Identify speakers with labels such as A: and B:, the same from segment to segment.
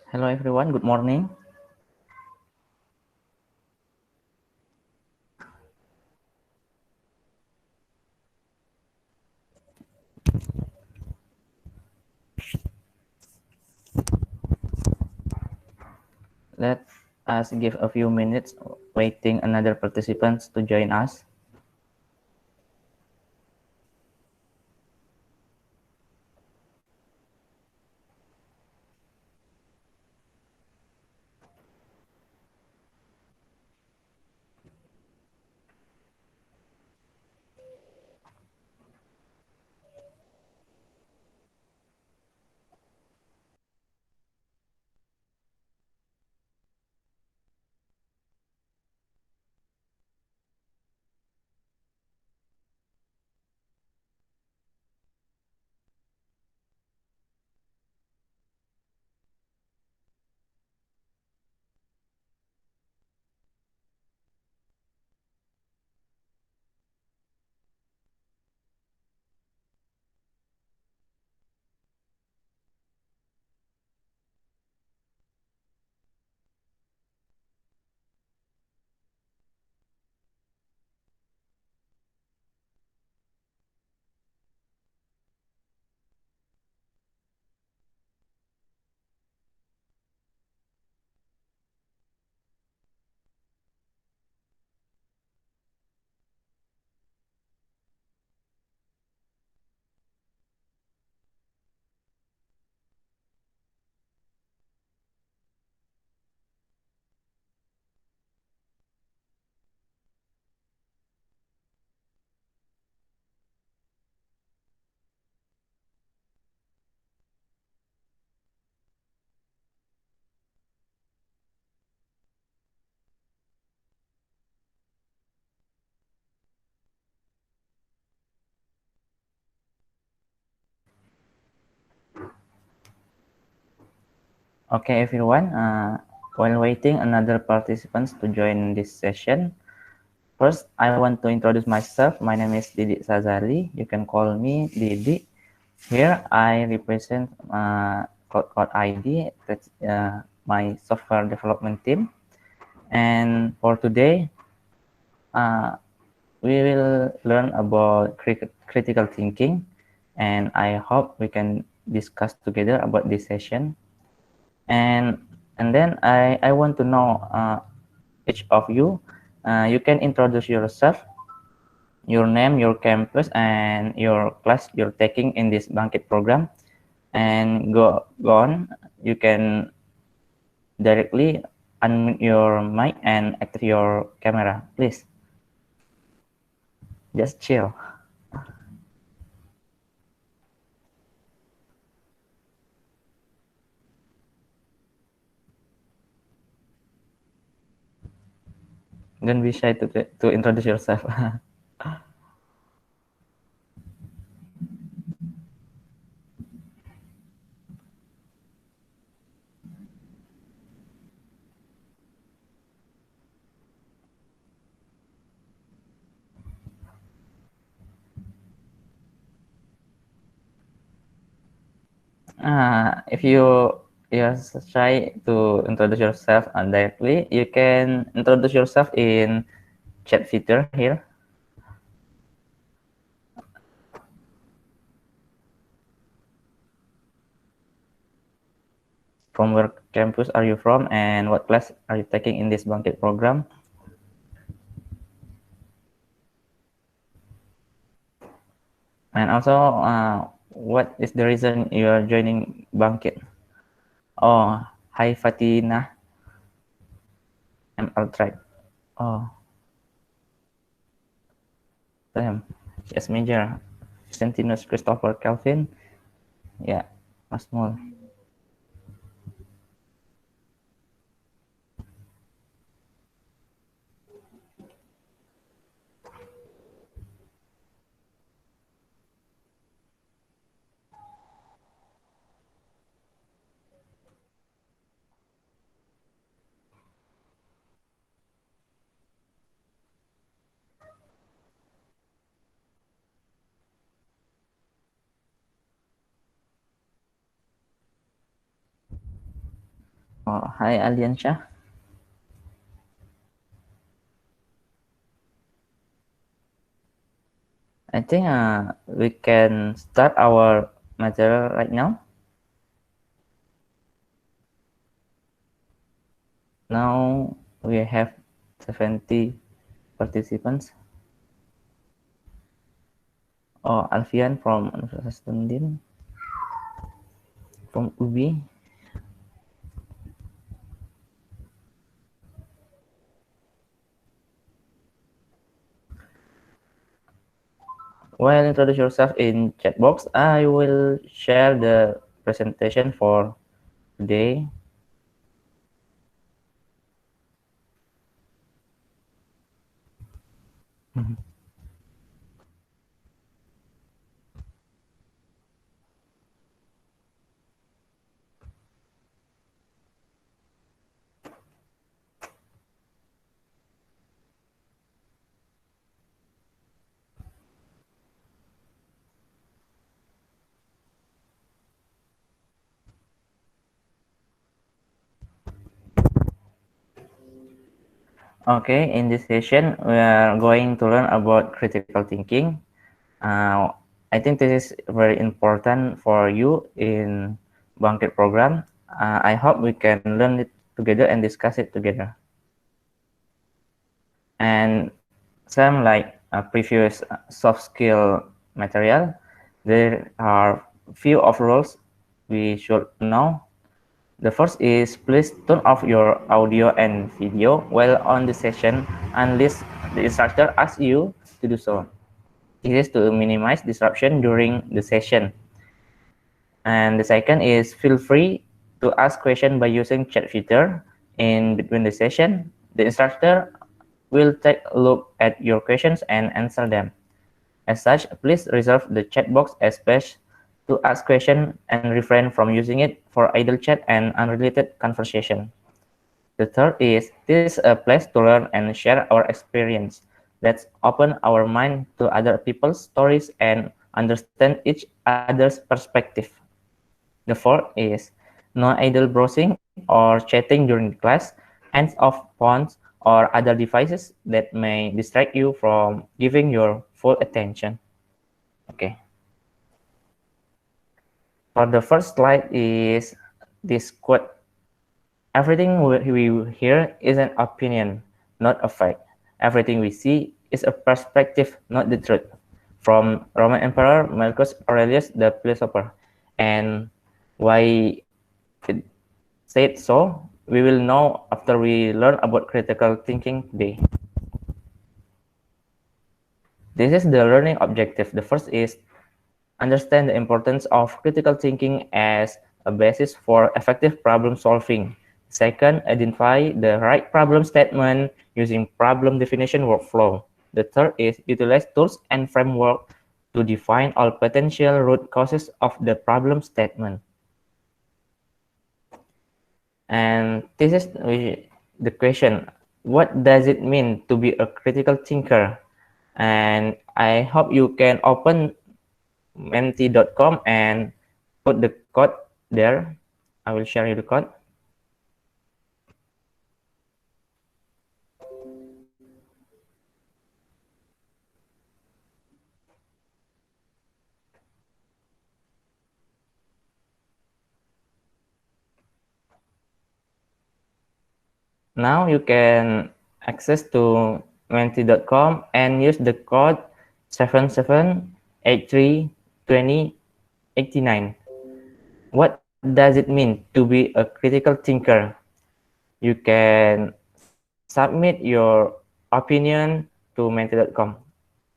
A: Hello everyone, good morning. Let us give a few minutes waiting another participants to join us. Okay everyone, while waiting another participants to join this session, first I want to introduce myself. My name is Didi Sazali. You can call me Didi. Here I represent Code ID, that's my software development team. And for today, uh, we will learn about critical thinking, and I hope we can discuss together about this session. And then I want to know each of you. You can introduce yourself, your name, your campus, and your class you're taking in this Bangkit program. And go on. You can directly unmute your mic and activate your camera, please. Just chill. Don't be shy to introduce yourself. If you're shy to introduce yourself directly, you can introduce yourself in chat feature here. From where campus are you from, and what class are you taking in this Bangkit program? And also, what is the reason you are joining Bangkit? Oh, hi Fatina. I'm Altright. Oh, damn. Yes, major. Sentinus Christopher Kelvin. Yeah, Mas Mul. Hi, Aliansha. I think we can start our material right now. Now we have 70 participants. Alfian from Universitas Tundin, from UB. Well, introduce yourself in chat box. I will share the presentation for today. Okay, in this session, we are going to learn about critical thinking. Uh, I think this is very important for you in Bangkit program. I hope we can learn it together and discuss it together. And some like previous soft skill material, there are few of rules we should know. The first is please turn off your audio and video while on the session unless the instructor asks you to do so. This is to minimize disruption during the session. And the second is feel free to ask question by using chat feature in between the session. The instructor will take a look at your questions and answer them. As such, please reserve the chat box as space to ask question and refrain from using it for idle chat and unrelated conversation. The third is this is a place to learn and share our experience. Let's open our mind to other people's stories and understand each other's perspective. The fourth is no idle browsing or chatting during class, hands off phones or other devices that may distract you from giving your full attention. Okay. For the first slide is this quote. Everything we hear is an opinion, not a fact. Everything we see is a perspective, not the truth. From Roman Emperor Marcus Aurelius the philosopher. And why it said so, we will know after we learn about critical thinking today. This is the learning objective. The first is understand the importance of critical thinking as a basis for effective problem solving. Second, identify the right problem statement using problem definition workflow. The third is utilize tools and framework to define all potential root causes of the problem statement. And this is the question, what does it mean to be a critical thinker? And I hope you can open menti.com and put the code there. I will share you the code. Now you can access to menti.com and use the code 77832089. What does it mean to be a critical thinker? You can submit your opinion to menti.com.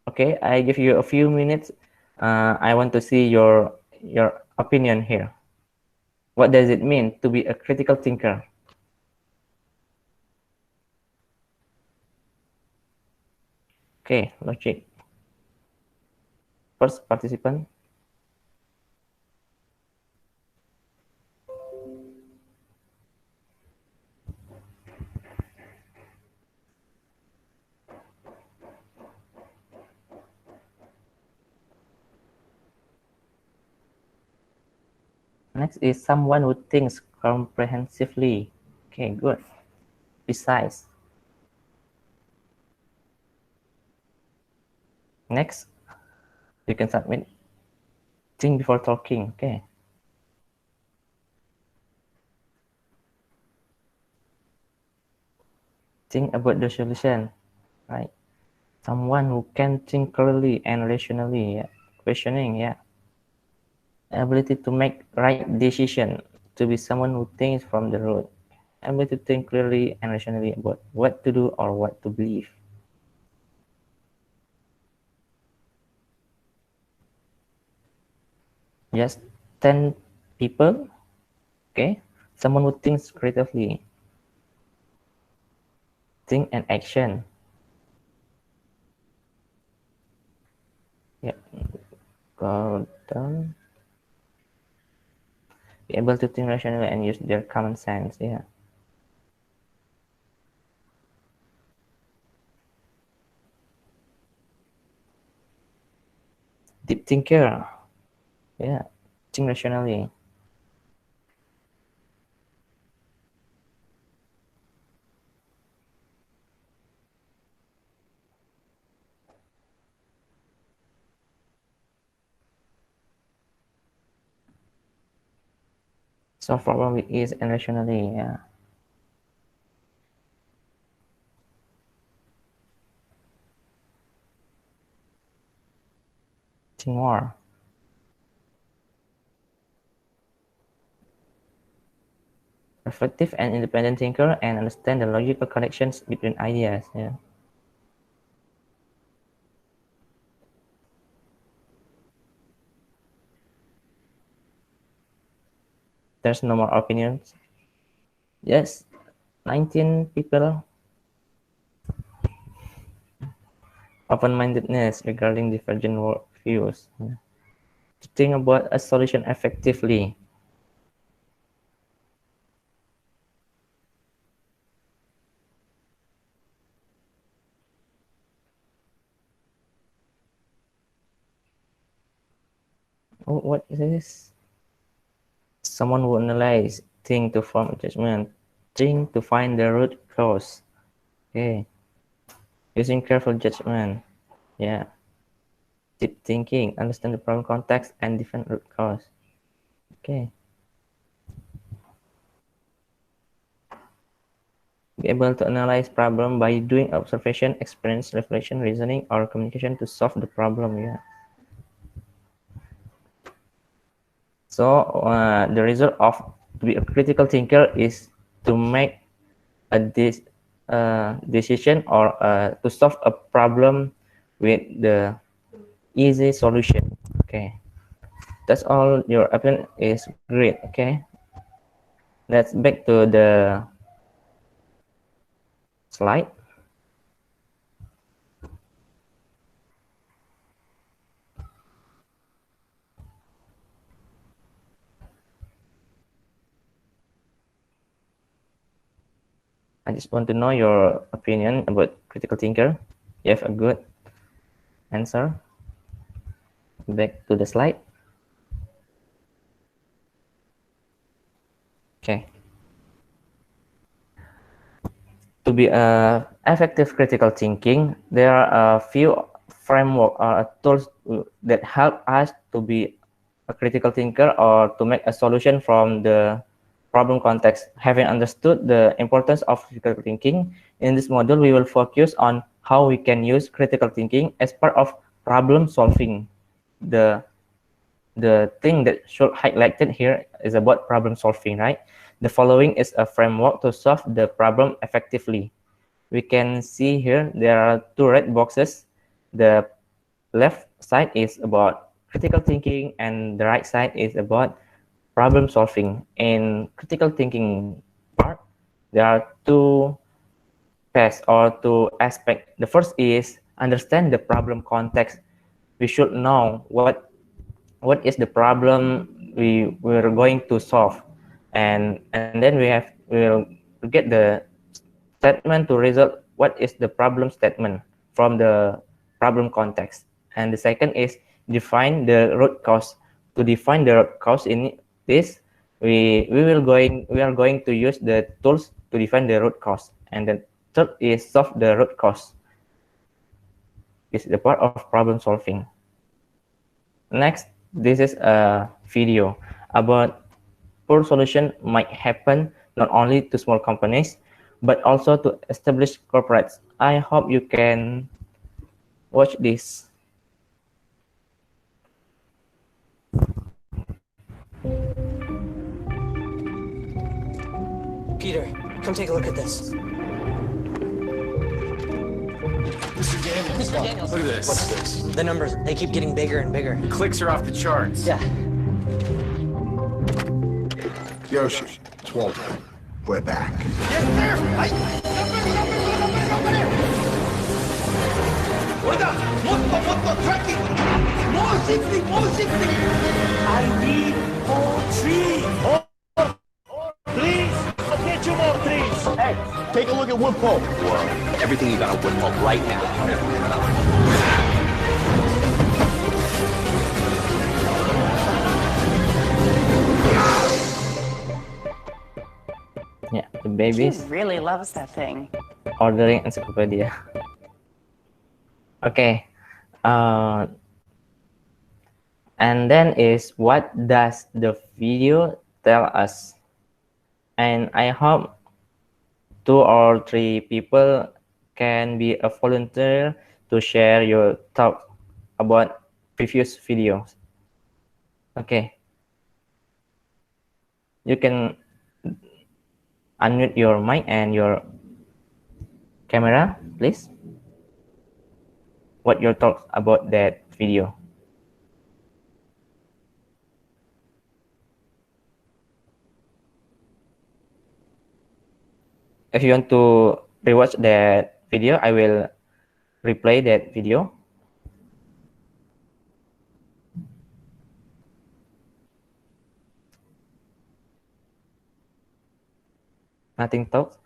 A: Okay, I give you a few minutes. I want to see your opinion here. What does it mean to be a critical thinker? Okay, logic. First participant. Next is someone who thinks comprehensively. Okay, good. Precise. Next, you can submit. Think before talking. Okay. Think about the solution, right? Someone who can think clearly and rationally. Yeah. Questioning, yeah. Ability to make right decision. To be someone who thinks from the root. Ability to think clearly and rationally about what to do or what to believe. Just 10 people. Okay. Someone who thinks creatively. Think and action. Yeah. Go down. Be able to think rationally and use their common sense. Yeah. Deep thinker. Yeah. Think rationally. Solve problem with ease and rationally. Yeah. Think more. Reflective and independent thinker and understand the logical connections between ideas. Yeah. There's no more opinions. Yes. 19 people. Open-mindedness regarding divergent worldviews. Yeah. To think about a solution effectively. Oh, what is this? Someone who analyze, think to form a judgment, think to find the root cause. Okay. Using careful judgment. Yeah. Deep thinking, understand the problem context and different root cause. Okay. Be able to analyze problem by doing observation, experience, reflection, reasoning, or communication to solve the problem. Yeah. So the result of to be a critical thinker is to make a decision or to solve a problem with the easy solution. Okay, that's all. Your opinion is great. Okay, let's back to the slide. I just want to know your opinion about critical thinker. You have a good answer. Back to the slide. Okay. To be effective critical thinking, there are a few framework or tools that help us to be a critical thinker or to make a solution from the problem context. Having understood the importance of critical thinking, in this module we will focus on how we can use critical thinking as part of problem solving. The thing that should highlighted here is about problem solving, right? The following is a framework to solve the problem effectively. We can see here there are two red boxes. The left side is about critical thinking and the right side is about problem solving. In critical thinking part, there are two paths or two aspects. The first is understand the problem context. We should know what is the problem we're going to solve, and then we'll get the statement to result what is the problem statement from the problem context. And the second is define the root cause. To define the root cause in this, we are going to use the tools to define the root cause, and the third is solve the root cause. Is the part of problem solving. Next, this is a video about poor solution might happen not only to small companies, but also to established corporates. I hope you can watch this.
B: Peter, come take a look at this.
C: Mr. Daniels, look at this.
B: What's this? The numbers, they keep getting bigger and bigger.
C: Clicks are off the charts.
B: Yeah.
D: Yoshi, it's Walter. We're back.
C: Yes, sir! More safely! I need more trees! Please! I'll get you more trees!
D: Hey, take a look at Woodpole.
E: Everything you got on Woodpole right now.
A: Yeah, the babies
F: He really loves that thing.
A: ordering encyclopedia. Okay. And then is what does the video tell us? And I hope 2 or 3 people can be a volunteer to share your thought about previous videos. Okay. You can unmute your mic and your camera, please. What your thoughts about that video? If you want to rewatch that video, I will replay that video. Nothing talks.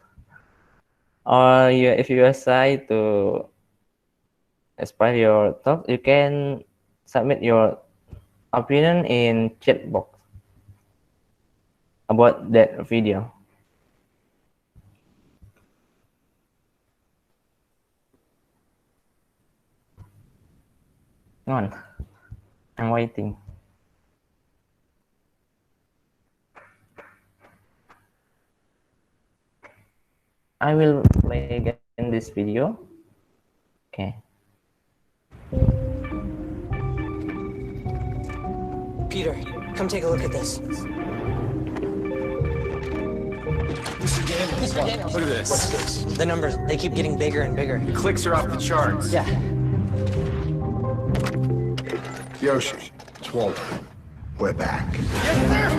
A: Or if you decide to express your thoughts, you can submit your opinion in chat box about that video. Come on, I'm waiting. I will play again this video. Okay.
B: Peter, come take a look at this.
C: Mr. Daniels, look at this.
B: What's this? The numbers, they keep getting bigger and bigger.
C: Clicks are off the charts.
B: Yeah.
D: Yoshi, it's Walter. We're back.
C: Yes, sir!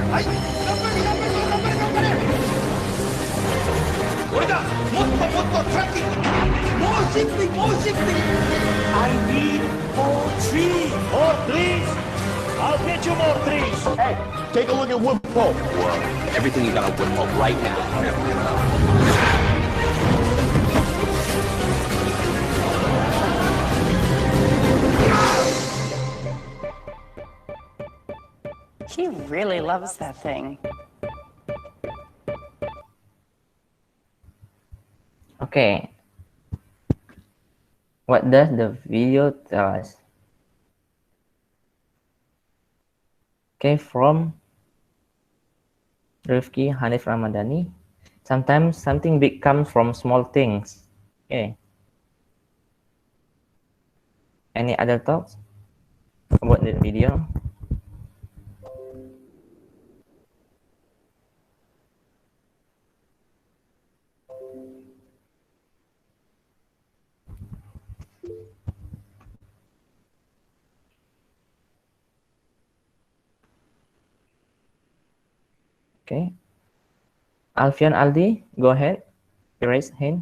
C: More safely! I need more trees! More trees! I'll get you more trees!
D: Hey, take a look at Woodpole.
E: Everything you got on Woodpole right now.
F: He really loves that thing.
A: Okay. What does the video tell us? Okay, from Rifki Hanif Ramadhani. Sometimes something big comes from small things. Okay. Any other thoughts about the video? Okay. Alfian Aldi, go ahead. Raise hand.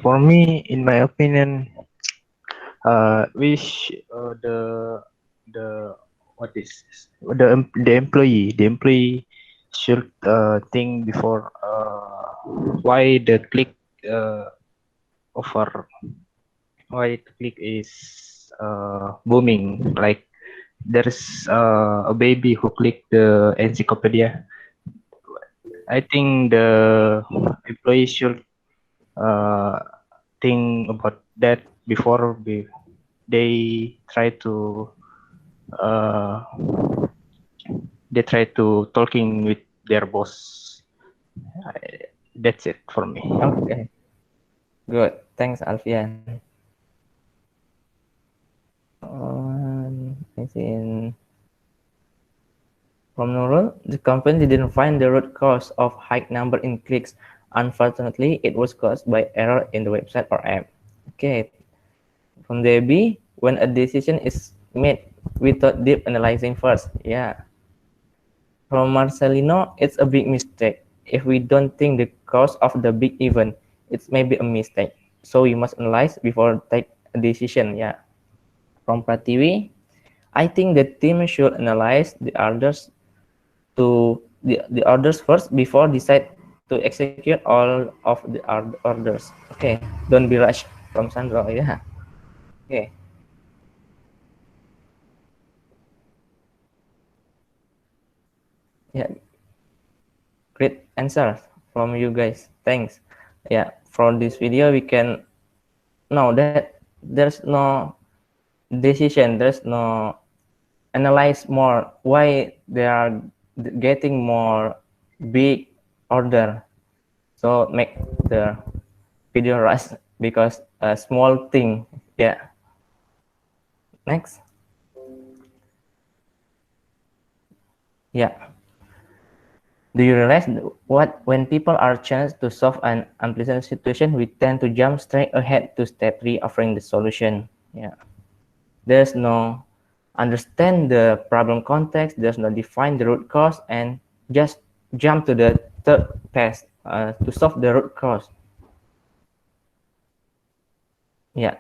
G: For me, in my opinion, wish the what is the employee should think before why the click offer, why the click is booming. Like there's a baby who clicked the encyclopedia, I think the employee should uh, think about that before they try to uh, they try to talking with their boss. That's it for me.
A: Okay, good. Thanks, Alfian. I see. From Nurul, the company didn't find the root cause of high number in clicks. Unfortunately, it was caused by error in the website or app. Okay. From Debbie, when a decision is made without deep analyzing first. Yeah. From Marcelino, it's a big mistake. If we don't think the cause of the big event, it may be a mistake. So we must analyze before take a decision. Yeah. From Prativi, I think the team should analyze the orders first before decide to execute all of the orders. Okay, don't be rushed. From Sandro. Yeah. Okay. Yeah, great answer from you guys. Thanks. Yeah, from this video we can know that there's no decision, there's no analyze more why they are getting more big order. So make the video rush because a small thing. Yeah. Next. Yeah. Do you realize what when people are challenged to solve an unpleasant situation, we tend to jump straight ahead to step 3, offering the solution. Yeah. There's no understand the problem context, there's no define the root cause, and just jump to the third phase to solve the root cause. Yeah.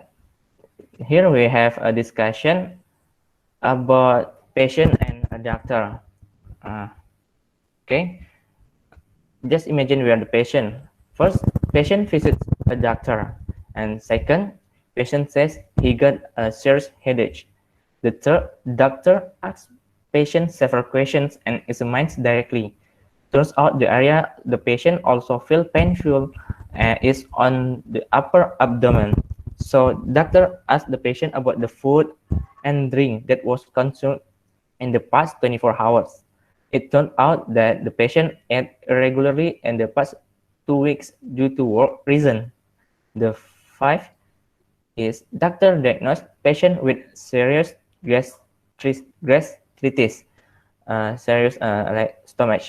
A: Here we have a discussion about patient and a doctor. Okay. Just imagine we are the patient. First, patient visits a doctor, and second, patient says he got a serious headache. The third, doctor asks patient several questions and examines directly. Turns out the area the patient also feel painful is on the upper abdomen. So doctor asked the patient about the food and drink that was consumed in the past 24 hours. It turned out that the patient ate irregularly in the past 2 weeks due to work reason. The five is doctor diagnosed patient with serious gastritis, serious like stomach.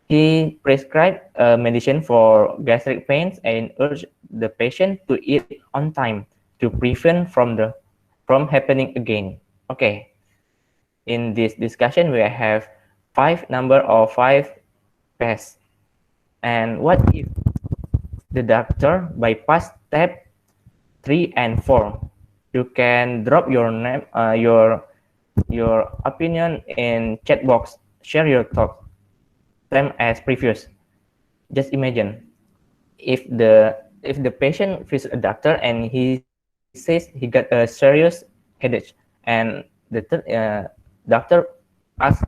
A: He prescribed medicine for gastric pains and urged the patient to eat on time to prevent from happening again. Okay, in this discussion we have five paths. And what if the doctor bypass step 3 and 4? You can drop your name, your opinion in chat box. Share your thoughts, same as previous. Just imagine if the patient visits a doctor and he says he got a serious headache, and doctor asks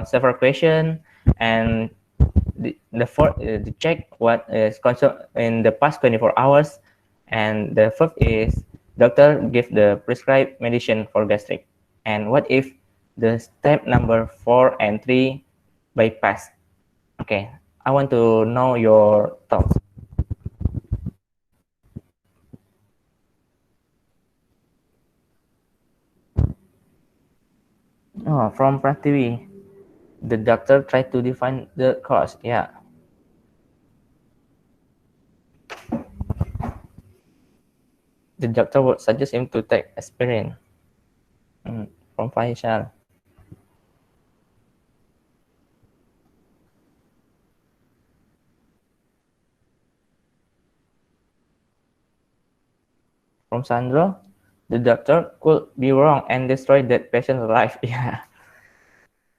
A: several questions, and the check what is concerned in the past 24 hours, and the first is doctor give the prescribed medicine for gastric. And what if the step number 4 and 3 bypass? Okay, I want to know your thoughts. Oh, from Prativi, the doctor tried to define the cause. Yeah. The doctor would suggest him to take aspirin. From Faisal. From Sandro, the doctor could be wrong and destroy that patient's life. Yeah.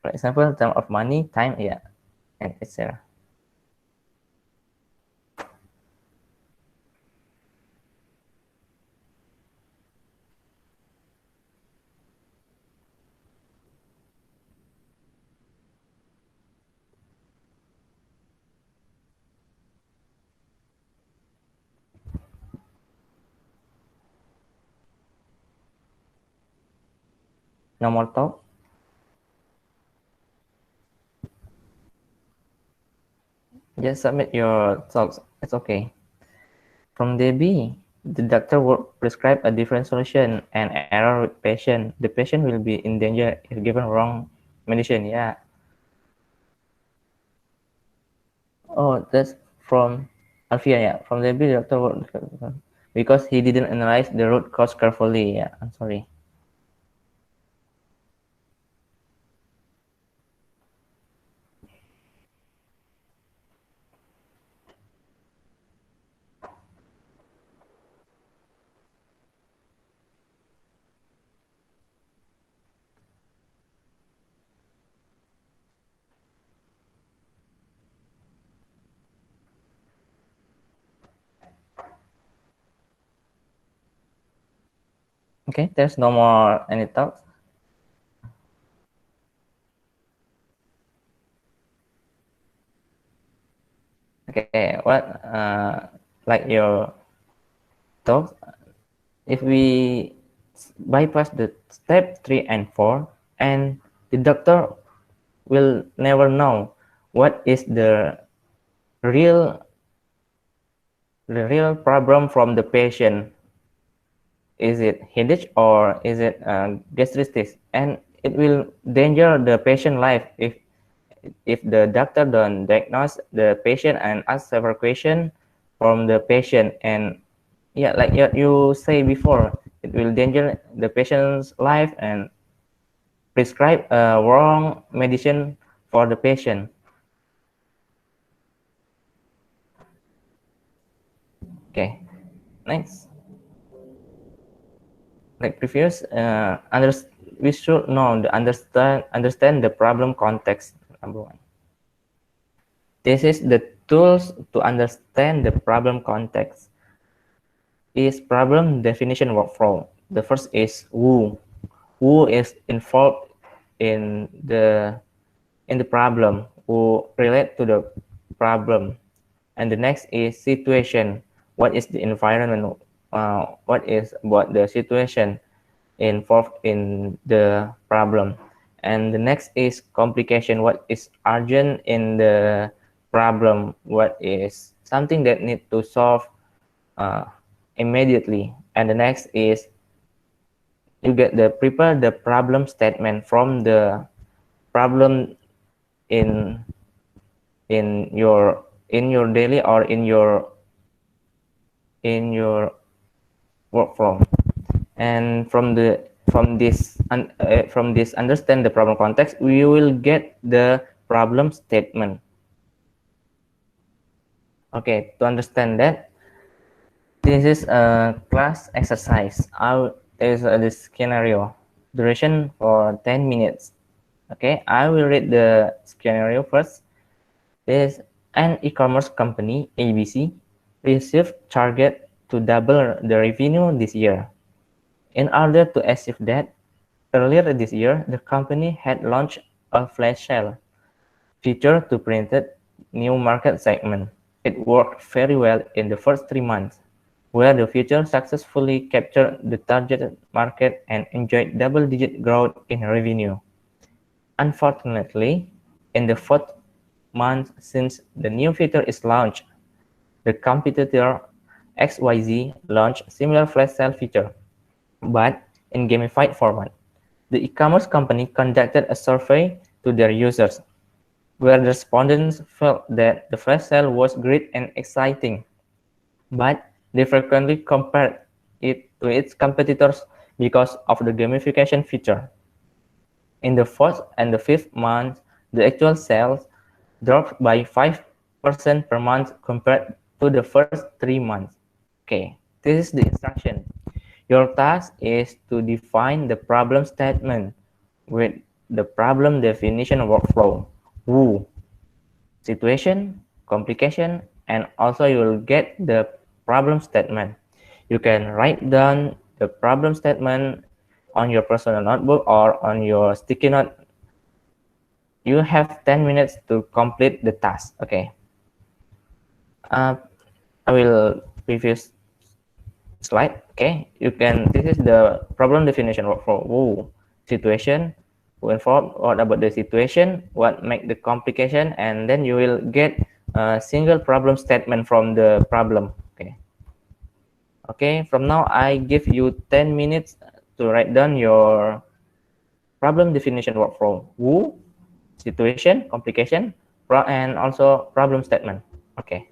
A: For example, in terms of money, time, yeah, and etc. No more talk? Just submit your thoughts. It's okay. From DB, the doctor will prescribe a different solution and error with patient. The patient will be in danger if given wrong medicine. Yeah. Oh, that's from Alfia. Yeah. From DB, the doctor will because he didn't analyze the root cause carefully. Yeah. I'm sorry. Okay. There's no more any talks. Okay. What like your thoughts? If we bypass the step 3 and 4, and the doctor will never know what is real the real problem from the patient. Is it headache or is it gastritis? And it will danger the patient life if the doctor don't diagnose the patient and ask several questions from the patient. And yeah, like you say before, it will danger the patient's life and prescribe a wrong medicine for the patient. Okay, next. Like previous, we should know understand the problem context. Number one. This is the tools to understand the problem context. Is problem definition workflow. The first is who. Who is involved in the problem, who relate to the problem. And the next is situation. What is the environment? What is about the situation involved in the problem? And the next is complication. What is urgent in the problem? What is something that need to solve immediately? And the next is you get the prepare the problem statement from the problem in your daily or in your workflow. And from this understand the problem context, we will get the problem statement. Okay, to understand that, this is a class exercise. There is this scenario, duration for 10 minutes. Okay, I will read the scenario first. This an e-commerce company, ABC, received target to double the revenue this year. In order to achieve that, earlier this year, the company had launched a flash sale feature to printed new market segment. It worked very well in the first 3 months, where the feature successfully captured the targeted market and enjoyed double-digit growth in revenue. Unfortunately, in the fourth month since the new feature is launched, the competitor XYZ launched similar flash sale feature, but in gamified format. The e-commerce company conducted a survey to their users, where the respondents felt that the flash sale was great and exciting, but they frequently compared it to its competitors because of the gamification feature. In the fourth and the fifth month, the actual sales dropped by 5% per month compared to the first 3 months. Okay, this is the instruction. Your task is to define the problem statement with the problem definition workflow. Who, situation, complication, and also you will get the problem statement. You can write down the problem statement on your personal notebook or on your sticky note. You have 10 minutes to complete the task. Okay. I will previous slide. Okay, you can. This is the problem definition workflow. Who, situation, who informed what about the situation, what make the complication, and then you will get a single problem statement from the problem. Okay, from now I give you 10 minutes to write down your problem definition workflow: who, situation, complication, and also problem statement. Okay.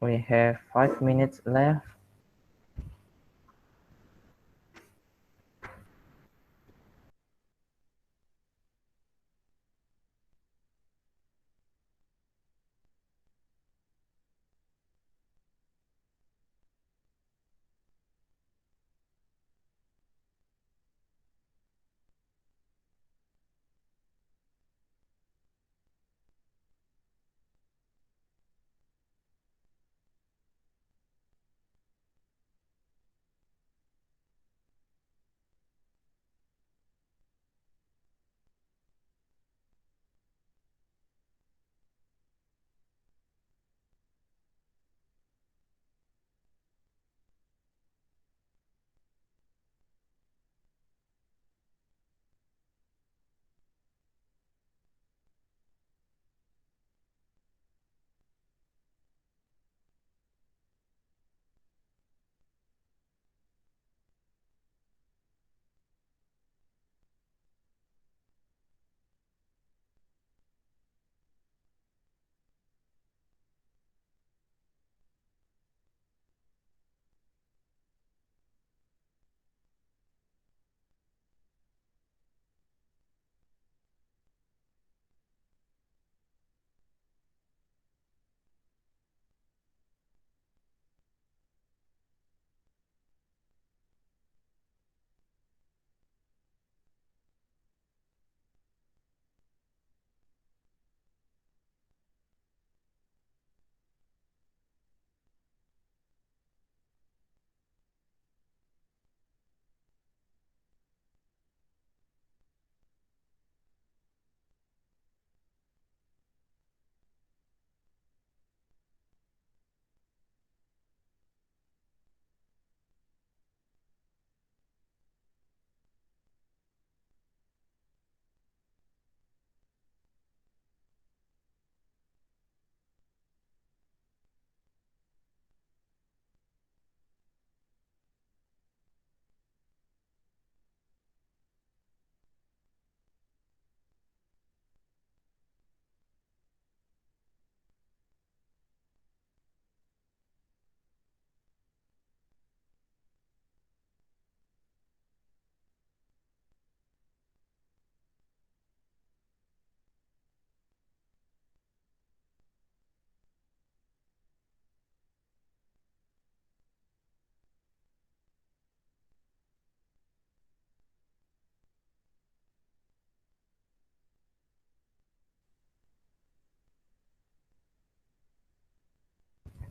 A: We have 5 minutes left.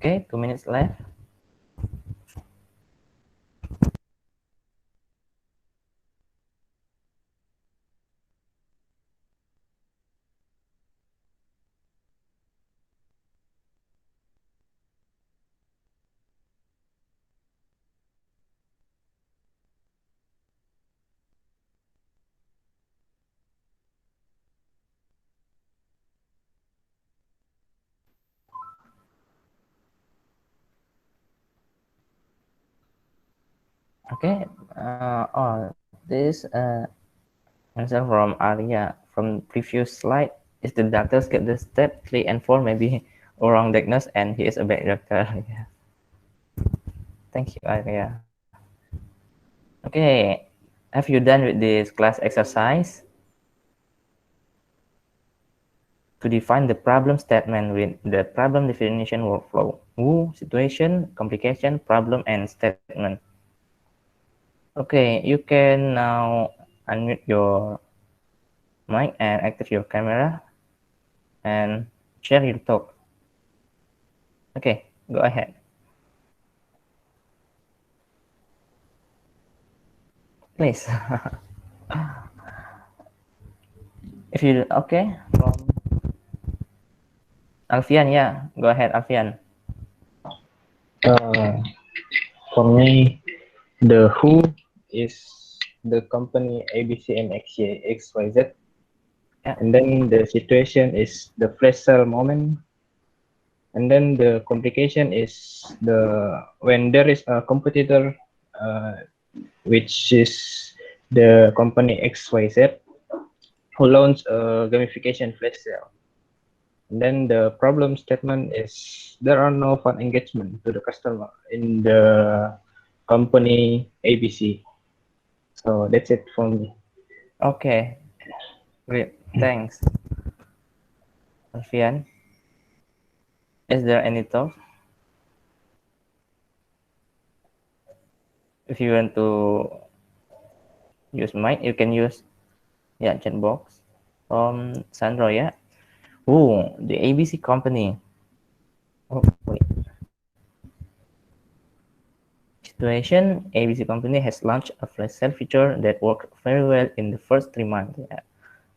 A: Okay, 2 minutes left. Okay, this answer from Arya from previous slide is the doctors get the step 3 and 4 maybe wrong diagnosis and he is a bad doctor. Yeah. Thank you, Arya. Okay, have you done with this class exercise? To define the problem statement with the problem definition workflow. Who, situation, complication, problem, and statement. Okay, you can now unmute your mic and active your camera and share your talk. Okay, go ahead. Please. If you okay, from Alfian, yeah, go ahead, Alfian.
G: For me, the who is the company ABC and XYZ,
A: Yeah.
G: and then the situation is the flash sale moment, and then the complication is the when there is a competitor, which is the company XYZ, who launched a gamification flash sale. And then the problem statement is there are no fund engagement to the customer in the company ABC. So that's it for me.
A: Okay, great, thanks, Alfian. Is there any talk? If you want to use mic, you can use chat box. Sandro, yeah. Oh, the ABC company. Oh, wait. Situation: ABC company has launched a flash sale feature that worked very well in the first 3 months. Yeah.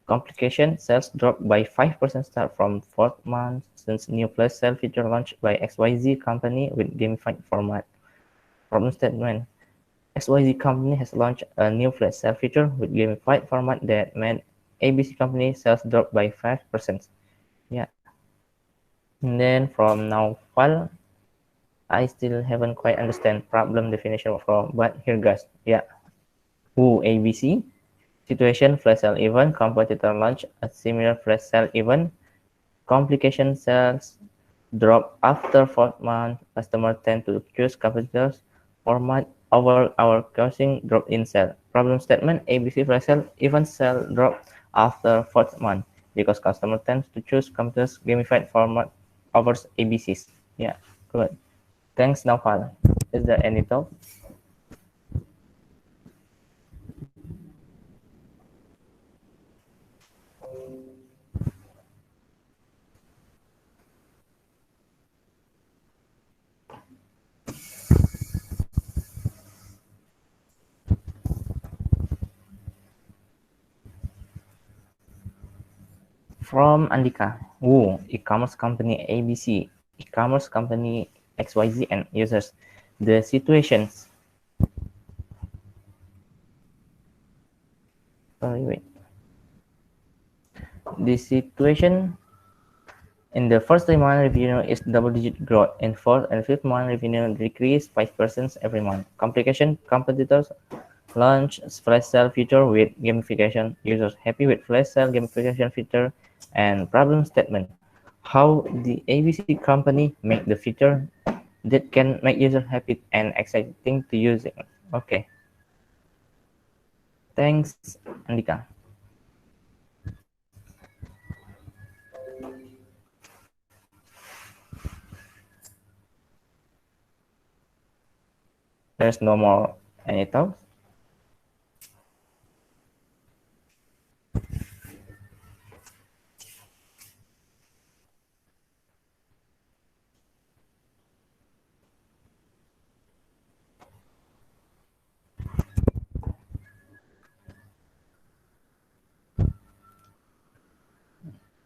A: Complication: sales dropped by 5% start from fourth month since new flash sale feature launched by XYZ company with gamified format. Problem statement: XYZ company has launched a new flash sale feature with gamified format that made ABC company sales drop by 5%. Yeah. And then from now file, I still haven't quite understand problem definition from, but here goes. Yeah. Who ABC? Situation: flash sale event. Competitor launch a similar flash sale event. Complication: sales drop after fourth month. Customer tend to choose competitors format over our causing drop in sale. Problem statement: ABC flash sale event sale drop after fourth month because customer tends to choose competitors gamified format over ABCs. Yeah, good. Thanks, Naufal. Is there any talk? From Andika. Woo, e-commerce company ABC, e-commerce company XYZ and users. The situations. Sorry, wait. The situation in the first 3 month revenue is double-digit growth. In fourth and fifth month revenue decreased 5% every month. Complication: competitors launch flash sale feature with gamification. Users happy with flash sale gamification feature. And problem statement: how the ABC company make the feature that can make users happy and exciting to use it. Okay. Thanks, Andika. There's no more any talks.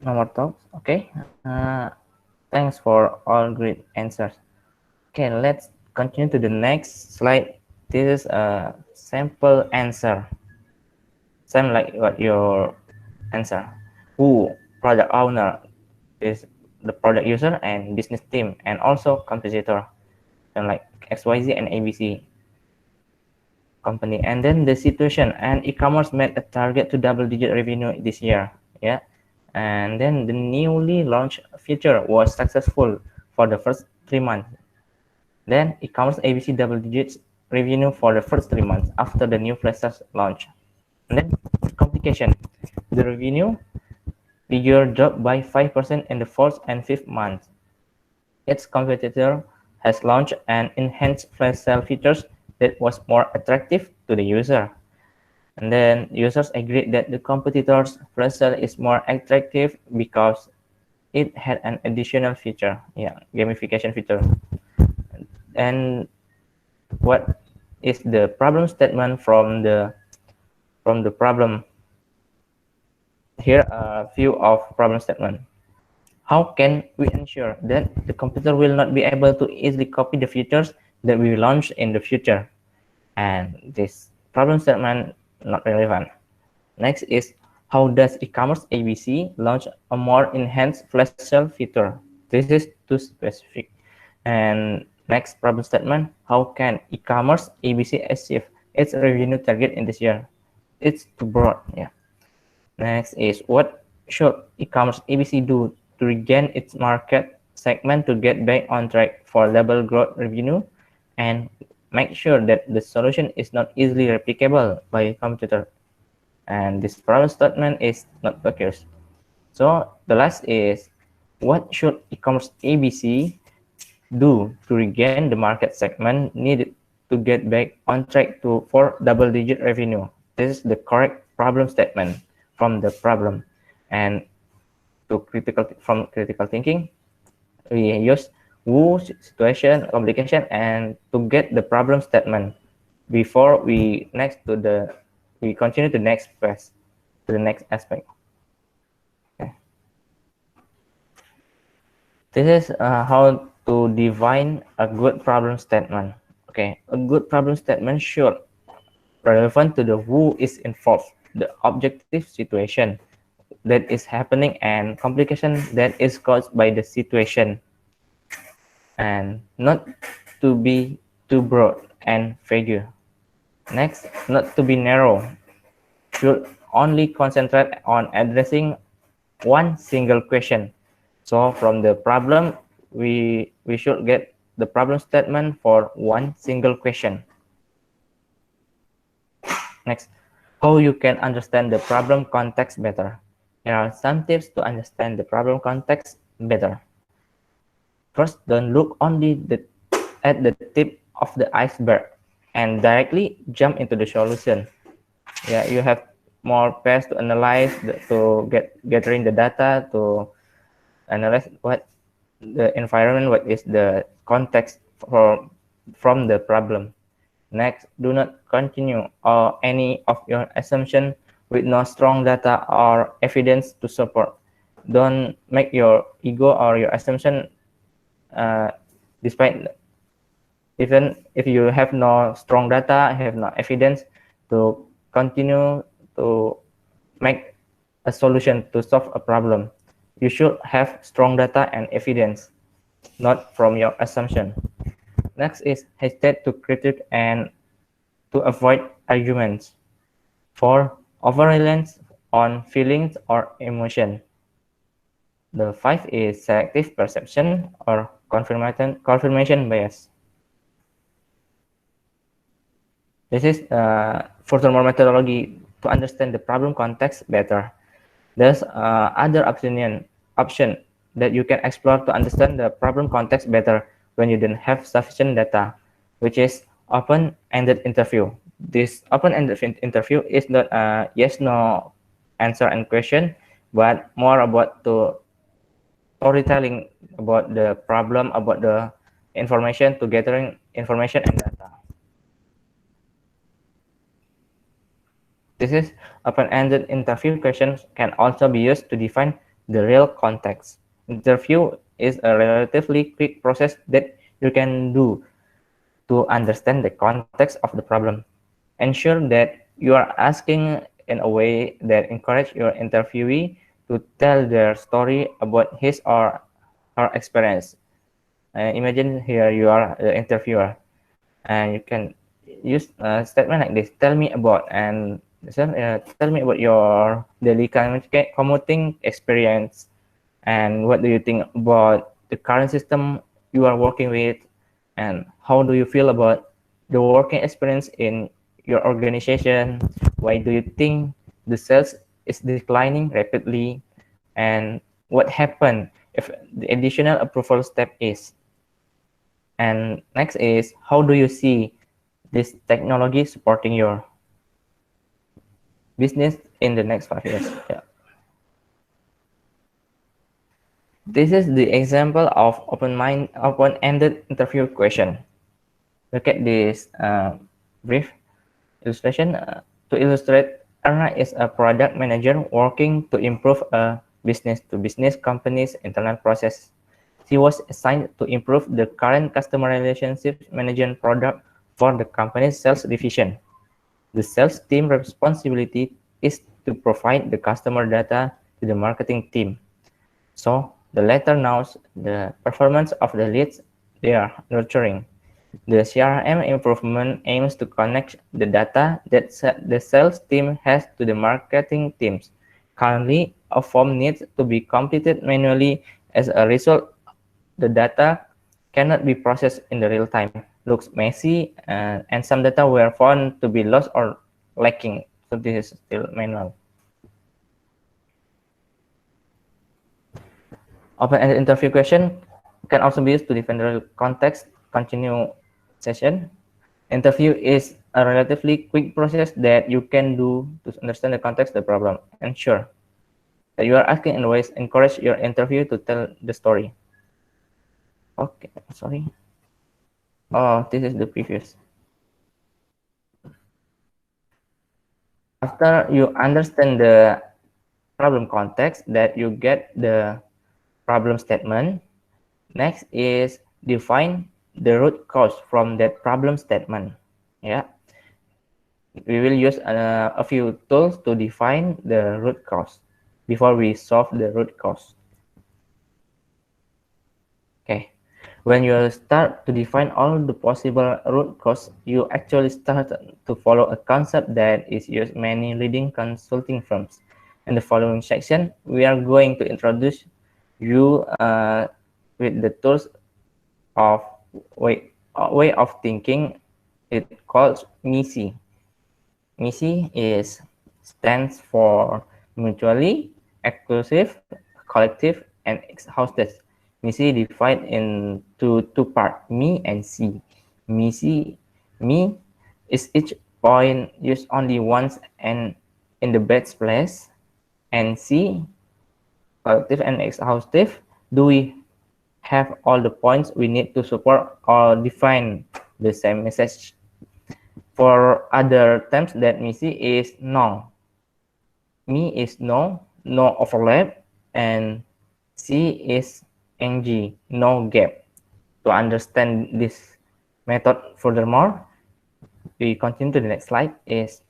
A: No more talks. Okay. Thanks for all great answers. Okay, let's continue to the next slide. This is a sample answer. Same like what your answer. Who, product owner, is the product user and business team, and also compositor, and like XYZ and ABC company. And then the situation, and e-commerce made a target to double-digit revenue this year. Yeah, and then the newly launched feature was successful for the first 3 months. Then e-commerce ABC double digits revenue for the first 3 months after the new flash sales launch. And then complication, the revenue figure dropped by 5% in the fourth and fifth month. Its competitor has launched an enhanced flash sale features that was more attractive to the user. And then users agreed that the competitor's flash sale is more attractive because it had an additional feature, yeah, gamification feature. And what is the problem statement from the problem? Here are a few of problem statement. How can we ensure that the computer will not be able to easily copy the features that we launch in the future? And this problem statement not relevant. Next is, how does e-commerce ABC launch a more enhanced flash sale feature? This is too specific. And next problem statement, how can e-commerce ABC achieve its revenue target in this year? It's too broad. Yeah. Next is, what should e-commerce ABC do to regain its market segment to get back on track for double growth revenue and make sure that the solution is not easily replicable by a competitor? And this problem statement is not focused. So the last is, what should e-commerce ABC do to regain the market segment needed to get back on track for double-digit revenue? This is the correct problem statement from the problem. And from critical thinking, we use who, situation, complication, and to get the problem statement before we continue to next phase, to the next aspect. Okay. This is how to define a good problem statement. Okay, a good problem statement should relevant to the who is involved, the objective situation that is happening, and complication that is caused by the situation, and not to be too broad and vague. Next, not to be narrow, should only concentrate on addressing one single question. So from the problem, we should get the problem statement for one single question. Next, how you can understand the problem context better. Here are some tips to understand the problem context better. First, don't look only at the tip of the iceberg and directly jump into the solution. Yeah, you have more paths to analyze, to gathering the data, to analyze what the environment, what is the context from the problem. Next, do not continue or any of your assumption with no strong data or evidence to support. Don't make your ego or your assumption, despite even if you have no strong data, have no evidence to continue to make a solution to solve a problem. You should have strong data and evidence, not from your assumption. Next is, hesitate to critique and to avoid arguments. 4. Over-reliance on feelings or emotion. The 5 is selective perception or confirmation bias. This is furthermore methodology to understand the problem context better. There's other option that you can explore to understand the problem context better when you don't have sufficient data, which is open-ended interview. This open-ended interview is not a yes/no answer and question, but more about storytelling about the problem, about the information, to gathering information and data. This is open-ended interview questions can also be used to define the real context. Interview is a relatively quick process that you can do to understand the context of the problem. Ensure that you are asking in a way that encourages your interviewee to tell their story about his or her experience. Imagine here you are the interviewer, and you can use a statement like this: "Tell me about," and tell me about your daily commuting experience, and what do you think about the current system you are working with, and how do you feel about the working experience in your organization? Why do you think the sales is declining rapidly, and what happened if the additional approval step is? And next is, how do you see this technology supporting your business in the next 5 years? Yeah. This is the example of open-ended interview question. Look at this brief illustration. To illustrate, Erna is a product manager working to improve a business-to-business company's internal process. She was assigned to improve the current customer relationship management product for the company's sales division. The sales team responsibility is to provide the customer data to the marketing team. So the latter knows the performance of the leads they are nurturing. The CRM improvement aims to connect the data that the sales team has to the marketing teams. Currently, a form needs to be completed manually. As a result, the data cannot be processed in the real time, looks messy, and some data were found to be lost or lacking. So this is still manual. Open-ended interview question can also be used to define the context. Continue session. Interview is a relatively quick process that you can do to understand the context of the problem. Ensure that you are asking in ways encourage your interview to tell the story. Okay, sorry. Oh, this is the previous. After you understand the problem context, that you get the problem statement. Next is define the root cause from that problem statement. Yeah, we will use a few tools to define the root cause before we solve the root cause. Okay, when you start to define all the possible root cause, you actually start to follow a concept that is used many leading consulting firms. In the following section, we are going to introduce you with the tools of way of thinking. It calls MISI. MISI stands for mutually exclusive, collective, and exhaustive. MISI divided into two parts, me and C. MISI, me is each point used only once and in the best place, and C, collective and exhaustive, do we have all the points we need to support or define the same message. For other terms that MISI is no. Me is no overlap, and C is NG, no gap. To understand this method furthermore, we continue to the next slide is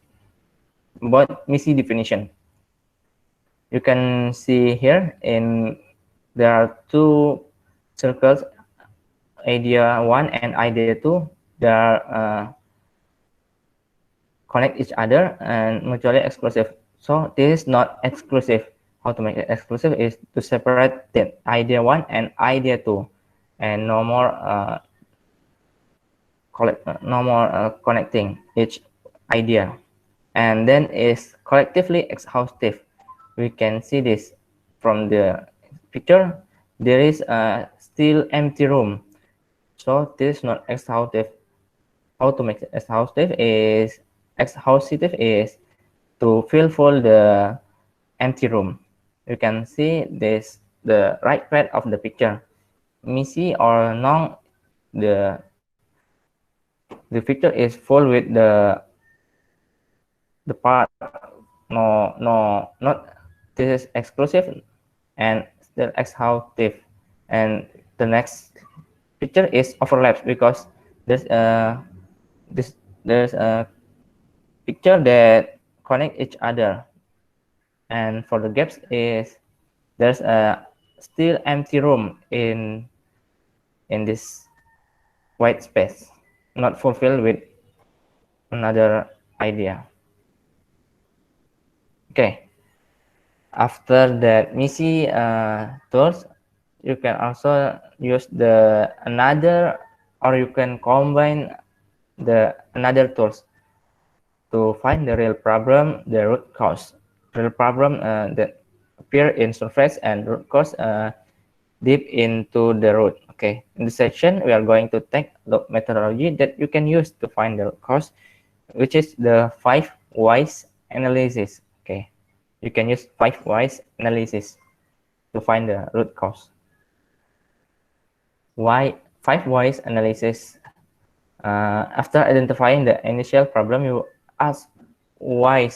A: about MISI definition. You can see here there are two circles, idea 1 and idea 2. They are connect each other and mutually exclusive. So this is not exclusive. How to make it exclusive is to separate the idea 1 and idea 2, and no more connecting each idea. And then is collectively exhaustive. We can see this from the picture. There is a still empty room, so this is not exhaustive. How to make it exhaustive is to fill full the empty room. You can see this the right part of the picture. MISI or non, the picture is full with the part not this is exclusive, and still exhaustive. And the next picture is overlaps because there's a there's a picture that connect each other. And for the gaps is there's a still empty room in this white space, not fulfilled with another idea. Okay. After that missy tools, you can also use the another, or you can combine the another tools to find the real problem, the root cause. Real problem that appear in surface, and root cause deep into the root. Okay, in this section we are going to take the methodology that you can use to find the root cause, which is the 5 whys analysis. Okay, you can use 5 whys analysis to find the root cause. Why 5 whys analysis? After identifying the initial problem, you ask why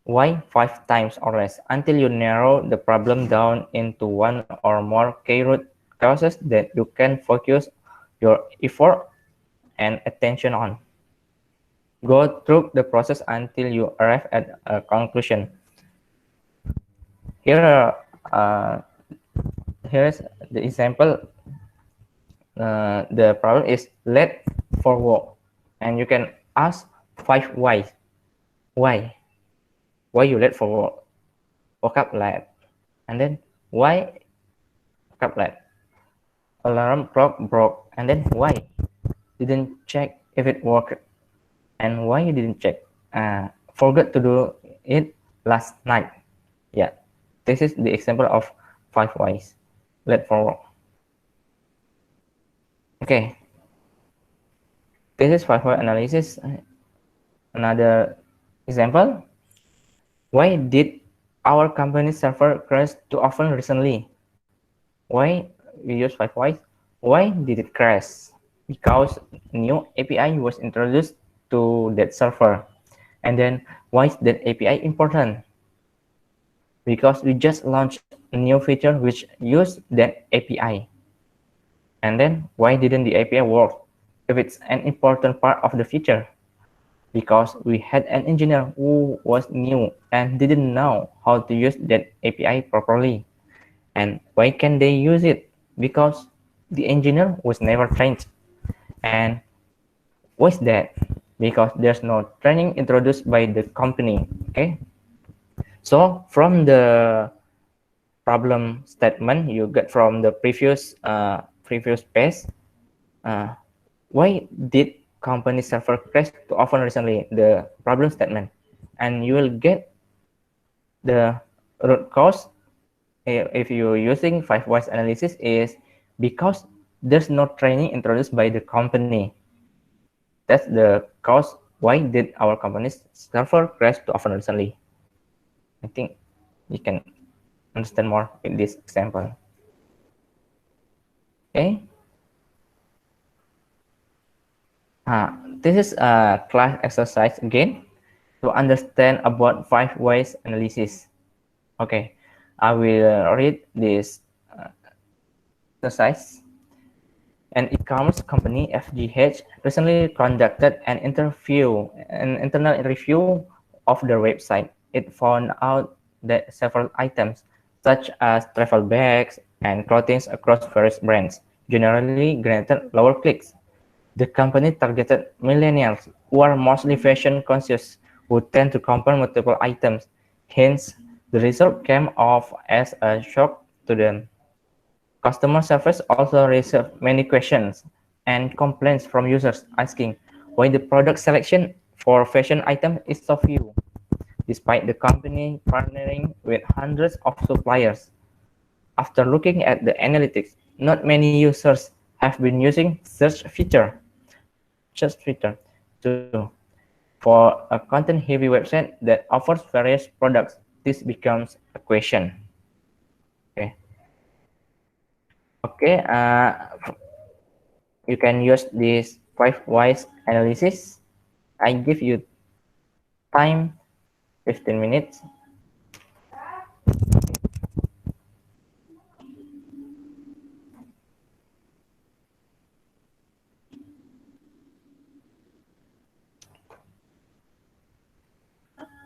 A: 5 times or less until you narrow the problem down into one or more key root causes that you can focus your effort and attention on. Go through the process until you arrive at a conclusion. Here's the example. The problem is late for work, and you can ask 5 why. Why you late for work? Woke up late, and then why woke up late? Alarm clock broke, and then why didn't check if it worked, and why you didn't check? Forgot to do it last night. Yeah, this is the example of 5 whys late for work. Okay, this is 5 why analysis. Another example: why did our company server crash too often recently? Why we use 5 whys? Why did it crash? Because new API was introduced to that server. And then why is that API important? Because we just launched a new feature which use that API. And then why didn't the API work if it's an important part of the feature? Because we had an engineer who was new and didn't know how to use that API properly. And why can they use it? Because the engineer was never trained. And what's that? Because there's no training introduced by the company. Okay, so from the problem statement you get from the previous page, why did company server crash too often recently? The problem statement, and you will get the root cause. If you're using 5 whys analysis, is because there's no training introduced by the company. That's the cause. Why did our company's server crash too often recently? I think you can understand more in this example. Okay. This is a class exercise again to understand about 5 whys analysis. Okay, I will read this exercise. An e-commerce company, FGH, recently conducted an internal review of their website. It found out that several items, such as travel bags and clothing across various brands, generally granted lower clicks. The company targeted millennials, who are mostly fashion conscious, who tend to compare multiple items. Hence, the result came off as a shock to them. Customer service also received many questions and complaints from users asking why the product selection for fashion items is so few, despite the company partnering with hundreds of suppliers. After looking at the analytics, not many users have been using search feature too. For a content-heavy website that offers various products, this becomes a question. Okay, you can use this 5 whys analysis. I give you time 15 minutes.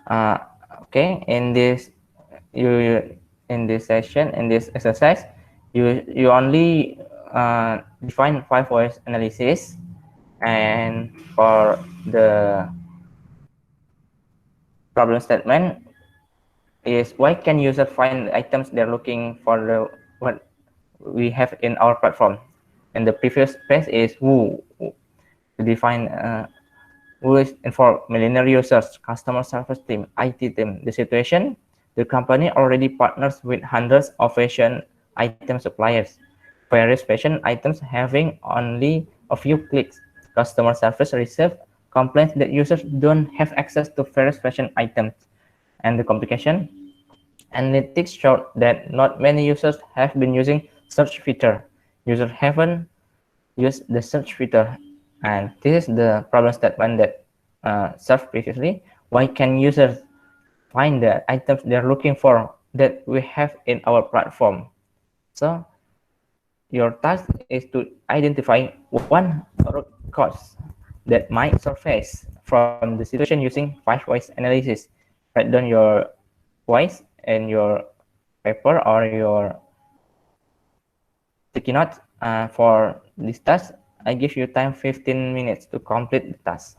A: Uh, okay, you in this session, in this exercise, you only define 5 voice analysis, and for the problem statement is why can user find the items they're looking for the what we have in our platform. And the previous page is who to define who is involved, millionaire users, customer service team, IT team. The situation, the company already partners with hundreds of fashion item suppliers. Various fashion items having only a few clicks. Customer service receive complaints that users don't have access to various fashion items. And the complication, analytics showed that not many users have been using search feature. Users haven't used the search feature, and this is the problem statement that served previously. Why can users find the items they're looking for that we have in our platform? So your task is to identify one root cause that might surface from the situation using 5 voice analysis. Write down your voice in your paper or your sticky note. For this task, I give you time 15 minutes to complete the task.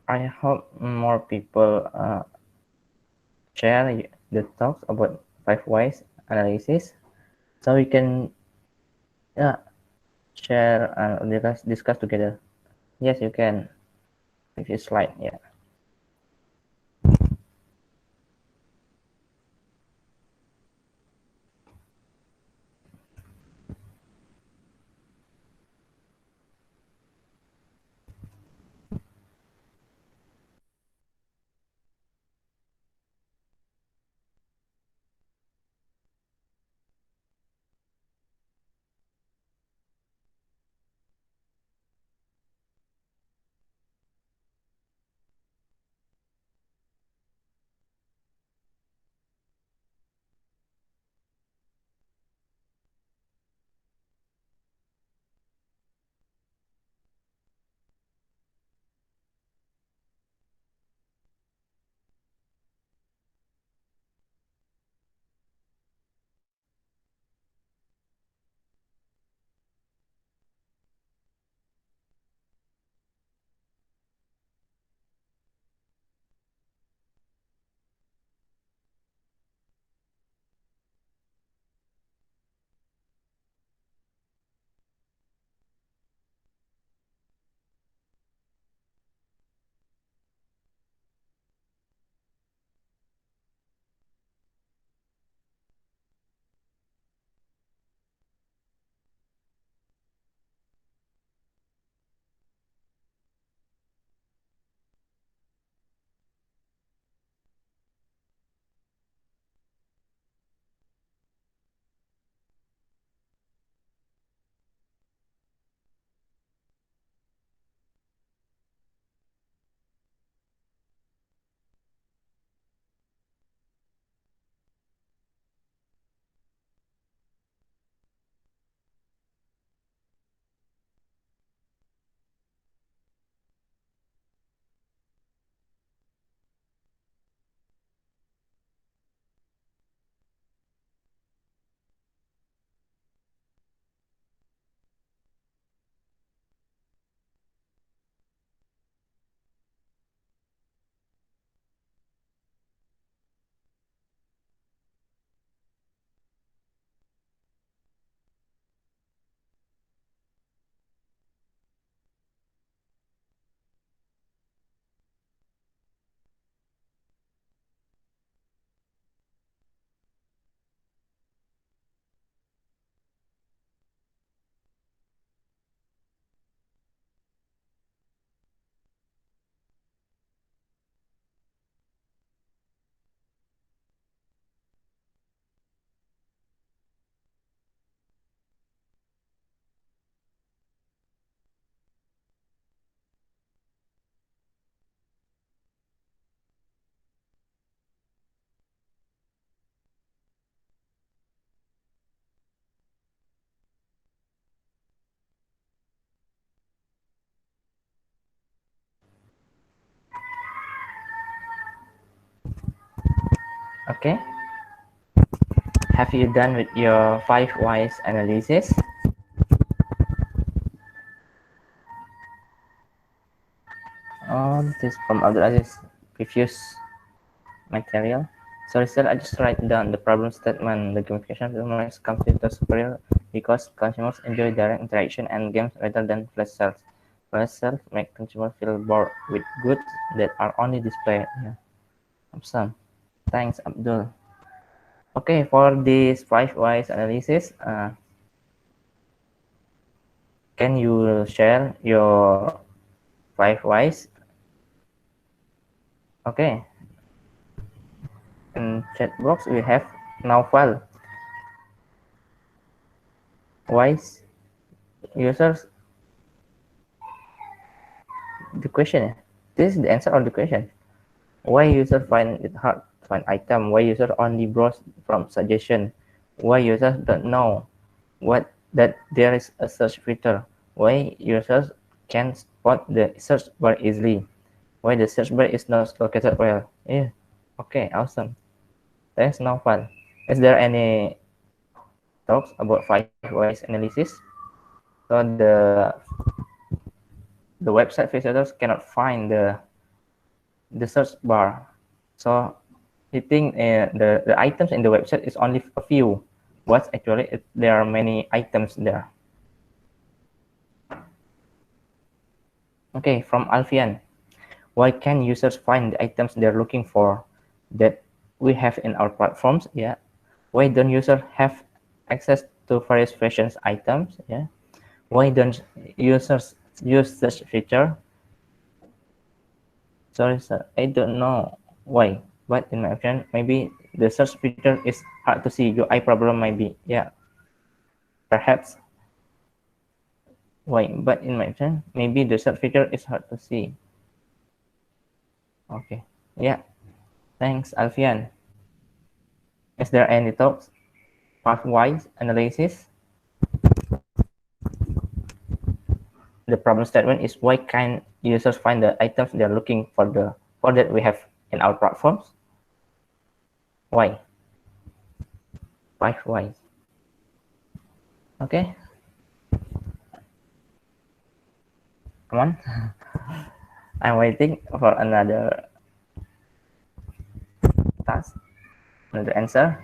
A: I hope more people share the talks about 5 whys analysis, so we can share and discuss together. Yes, you can. If you slide, yeah. Okay. Have you done with your 5 whys analysis? This is from Abdul Aziz previous material. So instead, I just write down the problem statement. The gamification makes computer superior because consumers enjoy direct interaction and games rather than flash sales. Flash sales make consumers feel bored with goods that are only displayed. Yeah. Awesome. Thanks, Abdul. Okay, for this 5 whys analysis, can you share your 5 whys? Okay. In chat box, we have Naufal. Whys users? The question. This is the answer of the question. Why users find it hard to find item? Why users only browse from suggestion? Why users don't know what that there is a search filter? Why users can spot the search bar easily? Why the search bar is not located well? Yeah. Okay, awesome. Thanks, Naufal. Is there any talks about 5 whys analysis? So the website visitors cannot find the search bar. So you think the items in the website is only a few, but actually there are many items there. Okay, from Alfian. Why can users find the items they're looking for that we have in our platforms? Yeah. Why don't users have access to various fashion items? Yeah. Why don't users use search feature? Sorry, sir. I don't know why, but in my opinion, maybe the search feature is hard to see. UI problem maybe. Yeah. Perhaps why, but in my opinion, maybe the search feature is hard to see. Okay. Yeah. Thanks, Alfian. Is there any thoughts? Pathwise analysis. The problem statement is why can users find the items they're looking for that we have in our platforms? Why? Pathwise. Okay. Come on. I'm waiting for another task, another answer.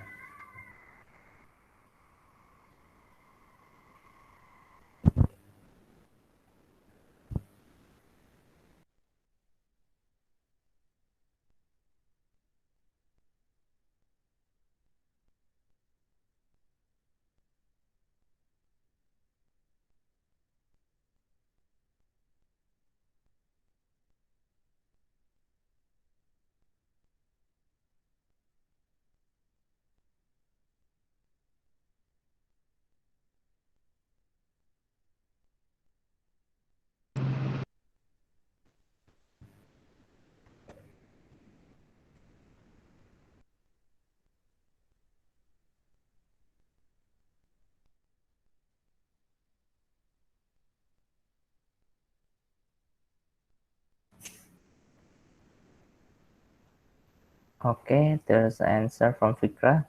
A: Okay, there's an answer from Fikra.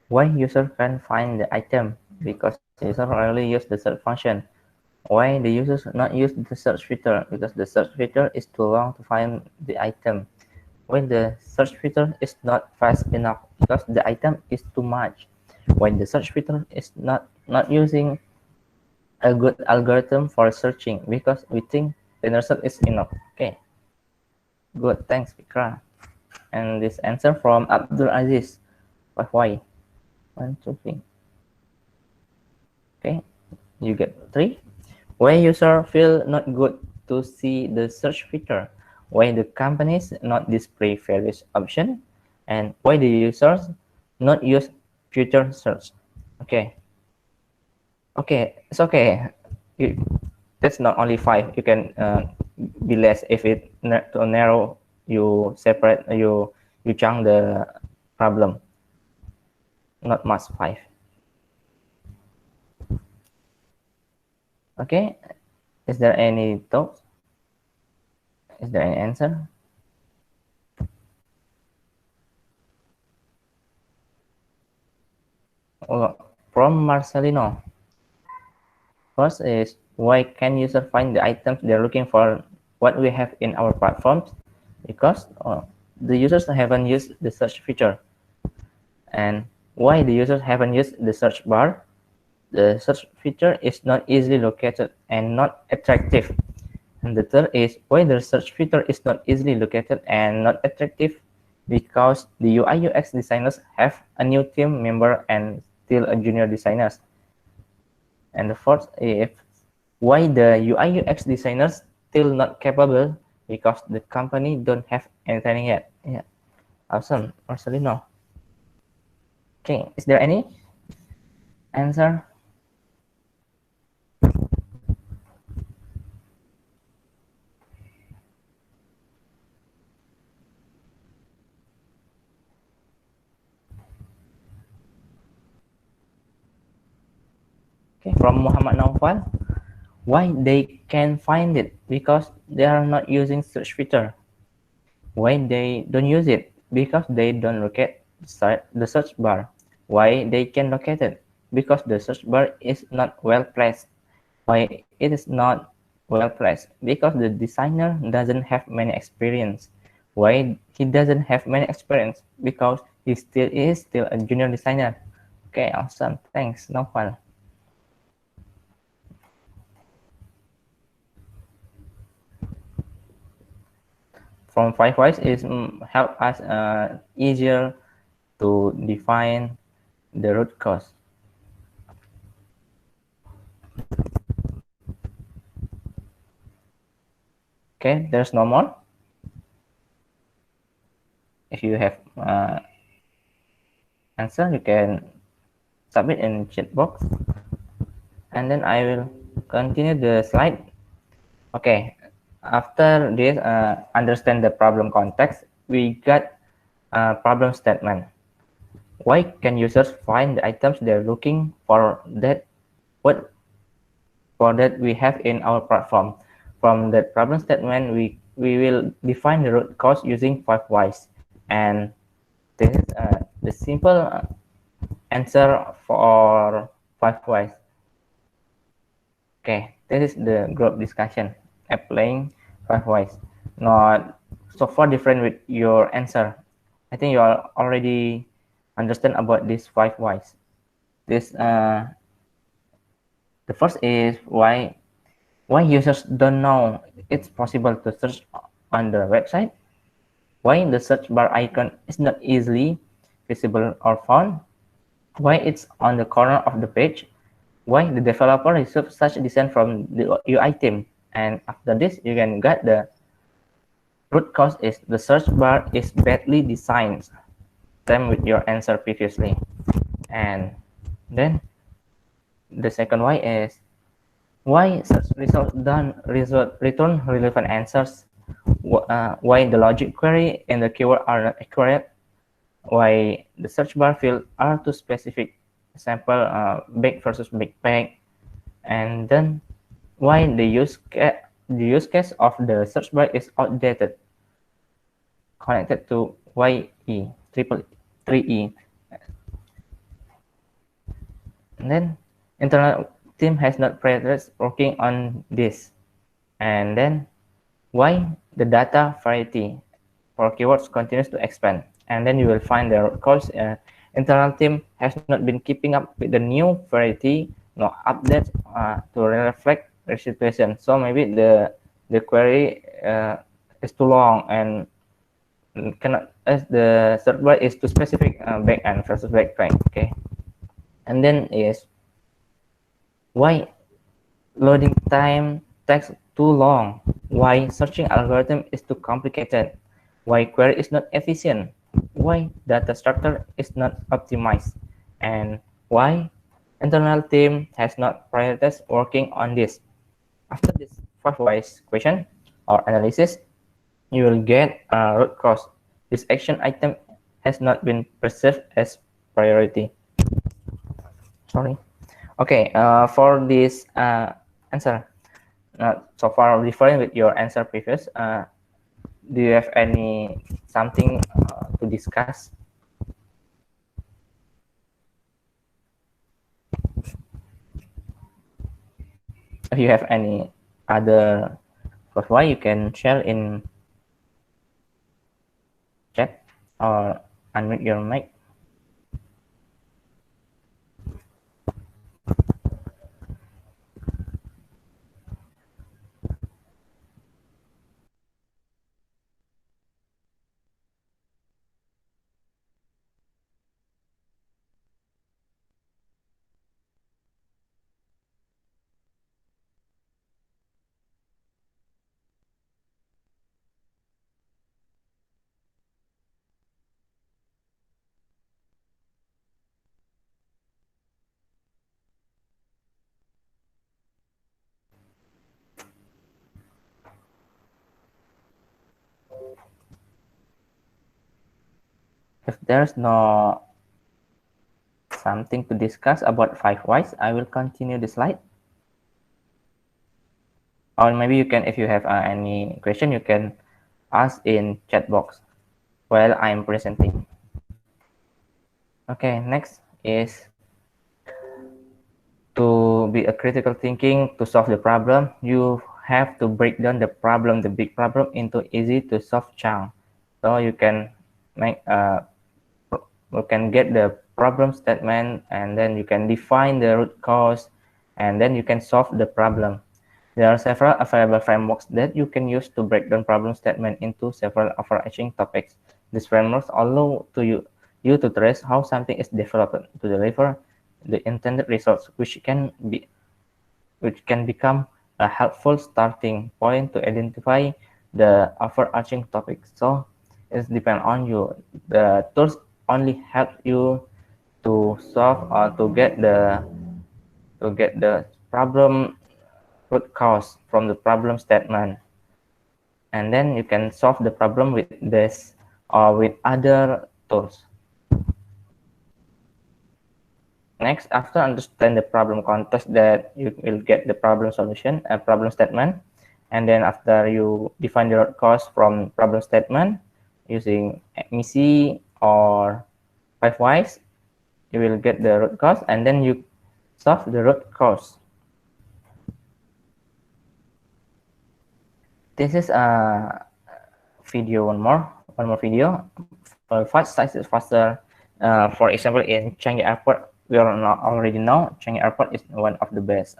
A: Why user can find the item? Because user rarely use the search function. Why the users not use the search feature? Because the search feature is too long to find the item. When the search feature is not fast enough because the item is too much. When the search feature is not using a good algorithm for searching because we think the result is enough. Okay, good. Thanks, Fikra. And this answer from Abdul Aziz. Why? 1, 2, 3. Okay, you get 3. Why user feel not good to see the search feature? Why the companies not display various option? And why the users not use future search? Okay. Okay, it's okay. You, that's not only 5. You can be less if it to narrow. You separate. You chunk the problem. Not much 5. Okay. Is there any thoughts? Is there any answer? Oh, from Marcelino. First is why can user find the items they're looking for what we have in our platforms? Because the users haven't used the search feature. And why the users haven't used the search bar? The search feature is not easily located and not attractive. And the third is why the search feature is not easily located and not attractive because the UI UX designers have a new team member and still a junior designers. And the fourth is why the UI UX designers still not capable because the company don't have anything yet. Yeah, awesome, Marcelino. Okay, is there any answer? Okay, from Muhammad Naufal. Why they can find it? Because they are not using search feature. Why they don't use it? Because they don't locate the search bar. Why they can locate it? Because the search bar is not well placed. Why it is not well placed? Because the designer doesn't have many experience. Why he doesn't have many experience? Because he is still a junior designer. Okay, awesome. Thanks, Novel. From 5 whys is help us easier to define the root cause. Okay, there's no more. If you have answer, you can submit in chat box, and then I will continue the slide. Okay, after this, understand the problem context, we got a problem statement. Why can users find the items they're looking for that we have in our platform? From that problem statement, we will define the root cause using 5 whys, and this is the simple answer for 5 whys. Okay, this is the group discussion applying 5 whys. Not so far different with your answer. I think you already understand about these 5 whys. This the first is why users don't know it's possible to search on the website. Why the search bar icon is not easily visible or found. Why it's on the corner of the page. Why the developer received such design from the UI team. And after this, you can get the root cause is the search bar is badly designed. Same with your answer previously. And then the second why is why search results don't return relevant answers. Why the logic query and the keyword are not accurate. Why the search bar fields are too specific. Example, big versus big pack. And then why the use case of the search bar is outdated, connected to YE, triple 3E. And then internal team has not prioritized working on this. And then why the data variety for keywords continues to expand. And then you will find the cause internal team has not been keeping up with the new variety, no updates to reflect the situation. So maybe the query is too long and cannot, as the server is too specific, backend versus backpack. Okay, and then is why loading time takes too long. Why searching algorithm is too complicated. Why query is not efficient. Why data structure is not optimized. And why internal team has not prioritized working on this. After this 5 whys question or analysis, you will get a root cause. This action item has not been perceived as priority. Sorry. Okay, for this answer, so far different with your answer previous, do you have any something to discuss? If you have any other why, you can share in chat or unmute your mic. If there's no something to discuss about 5 whys, I will continue the slide. Or maybe you can, if you have any question, you can ask in chat box while I'm presenting. Okay, next is to be a critical thinking to solve the problem. You have to break down the problem, the big problem, into easy to solve chunk. So you can make you can get the problem statement, and then you can define the root cause, and then you can solve the problem. There are several available frameworks that you can use to break down problem statement into several overarching topics. These frameworks allow you to trace how something is developed to deliver the intended results, which can become a helpful starting point to identify the overarching topic. So it depends on you. The tools only help you to solve or to get the problem root cause from the problem statement, and then you can solve the problem with this or with other tools. Next, after understand the problem context, that you will get the problem solution, a problem statement, and then after you define the root cause from problem statement using MEC or 5 whys, you will get the root cause, and then you solve the root cause. This is a video, one more video. For fast size is faster. For example, in Changi Airport, we already know Changi Airport is one of the best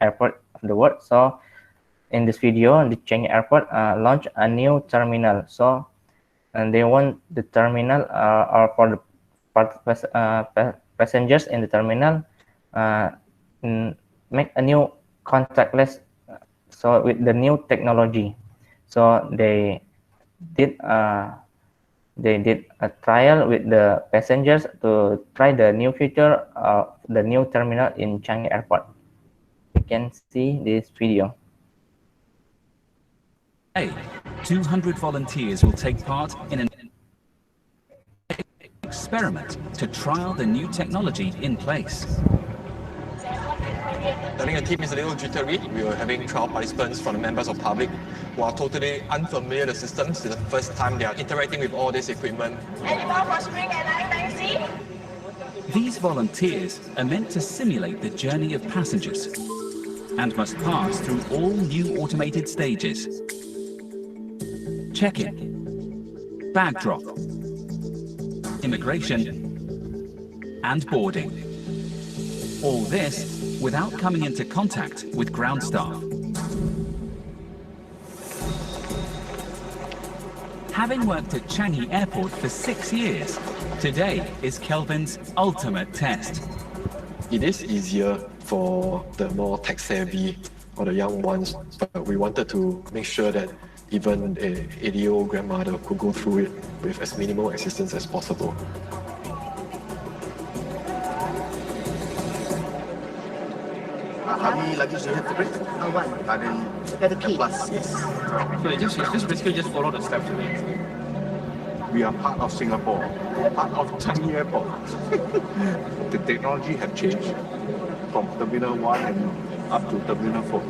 A: airport of the world. So in this video, the Changi Airport launched a new terminal. So and they want the terminal or for the passengers in the terminal make a new contactless. So with the new technology, so they did a trial with the passengers to try the new feature of the new terminal in Changi Airport. You can see this video.
H: 200 volunteers will take part in an experiment to trial the new technology in place.
I: Telling the team is a little jittery. We were having trial participants from the members of public who are totally unfamiliar with the systems. It's the first time they are interacting with all this equipment.
J: Anyone for spring at 990?
H: These volunteers are meant to simulate the journey of passengers and must pass through all new automated stages. Check-in, bag drop, immigration, and boarding. All this without coming into contact with ground staff. Having worked at Changi Airport for 6 years, today is Kelvin's ultimate test.
I: It is easier for the more tech-savvy or the young ones, but we wanted to make sure that even an 80-year-old grandmother could go through it with as minimal assistance as possible.
D: How many luggage do you have to bring?
J: One.
D: And then
J: Got the key.
D: plus, yes.
K: So it's just basically just follow the steps.
D: We are part of Singapore, part of Changi Airport. The technology have changed from Terminal 1 and up to Terminal 4.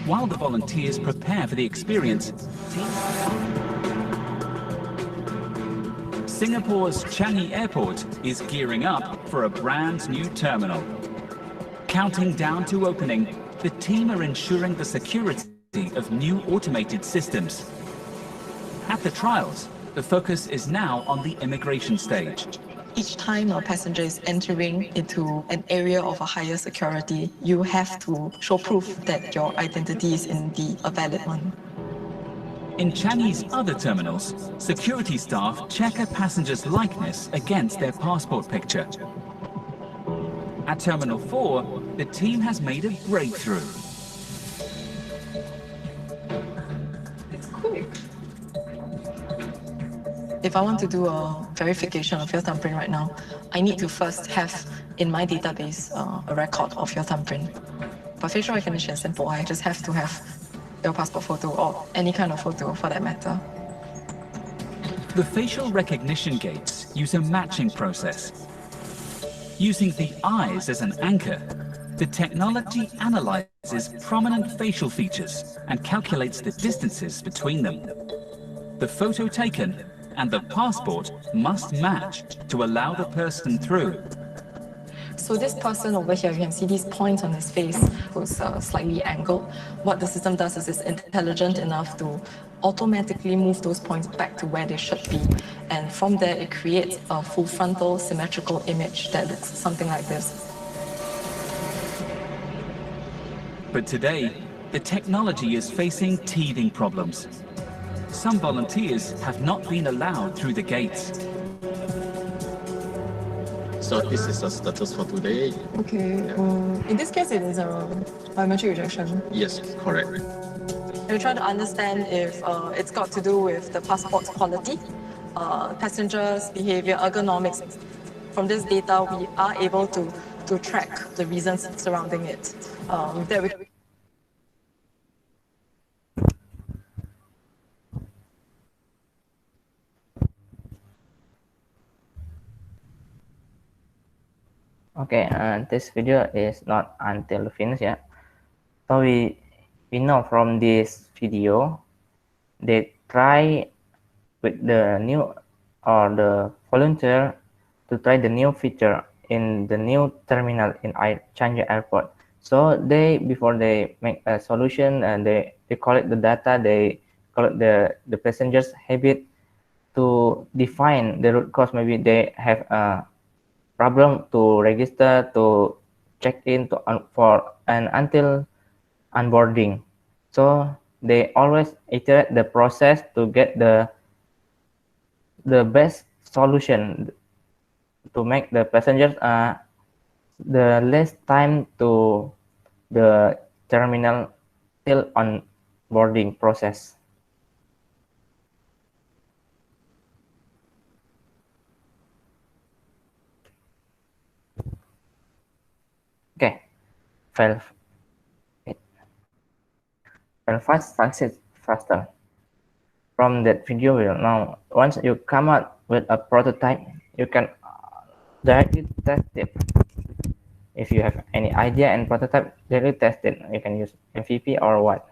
H: While the volunteers prepare for the experience, Singapore's Changi Airport is gearing up for a brand new terminal. Counting down to opening, the team are ensuring the security of new automated systems. At the trials, the focus is now on the immigration stage.
L: Each time a passenger is entering into an area of a higher security, you have to show proof that your identity is indeed a valid one.
H: In Changi's other terminals, security staff check a passenger's likeness against their passport picture. At Terminal 4, the team has made a breakthrough.
L: If I want to do a verification of your thumbprint right now, I need to first have in my database a record of your thumbprint. For facial recognition is simple. I just have to have your passport photo or any kind of photo for that matter.
H: The facial recognition gates use a matching process. Using the eyes as an anchor, the technology analyzes prominent facial features and calculates the distances between them. The photo taken and the passport must match to allow the person through.
L: So this person over here, you can see these points on his face who's slightly angled. What the system does is it's intelligent enough to automatically move those points back to where they should be. And from there, it creates a full frontal symmetrical image that looks something like this.
H: But today, the technology is facing teething problems. Some volunteers have not been allowed through the gates.
I: So this is the status for today.
L: Okay, in this case, it is a biometric rejection.
I: Yes, correct.
L: We try to understand if it's got to do with the passport's quality, passengers' behavior, ergonomics. From this data, we are able to track the reasons surrounding it. With that,
A: Okay, this video is not until finished yet. So we know from this video, they try with the new or the volunteer to try the new feature in the new terminal in Changi Airport. So before they make a solution, and they collect the data, they collect the passengers' habit to define the root cause. Maybe they have a problem to register, to check in, and until onboarding. So they always iterate the process to get the best solution to make the passengers the less time to the terminal till onboarding process. Okay, file fast succeeds faster. From that video, we know once you come out with a prototype, you can directly test it. If you have any idea and prototype, directly test it. You can use MVP or what,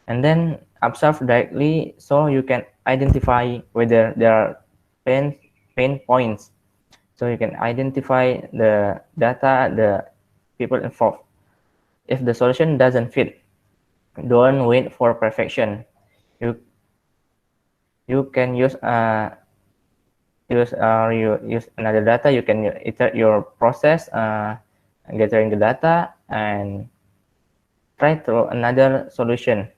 A: and then observe directly so you can identify whether there are pain points. So you can identify the data, the people involved. If the solution doesn't fit, don't wait for perfection. You can use another data. You can iterate your process, gathering the data, and try through another solution.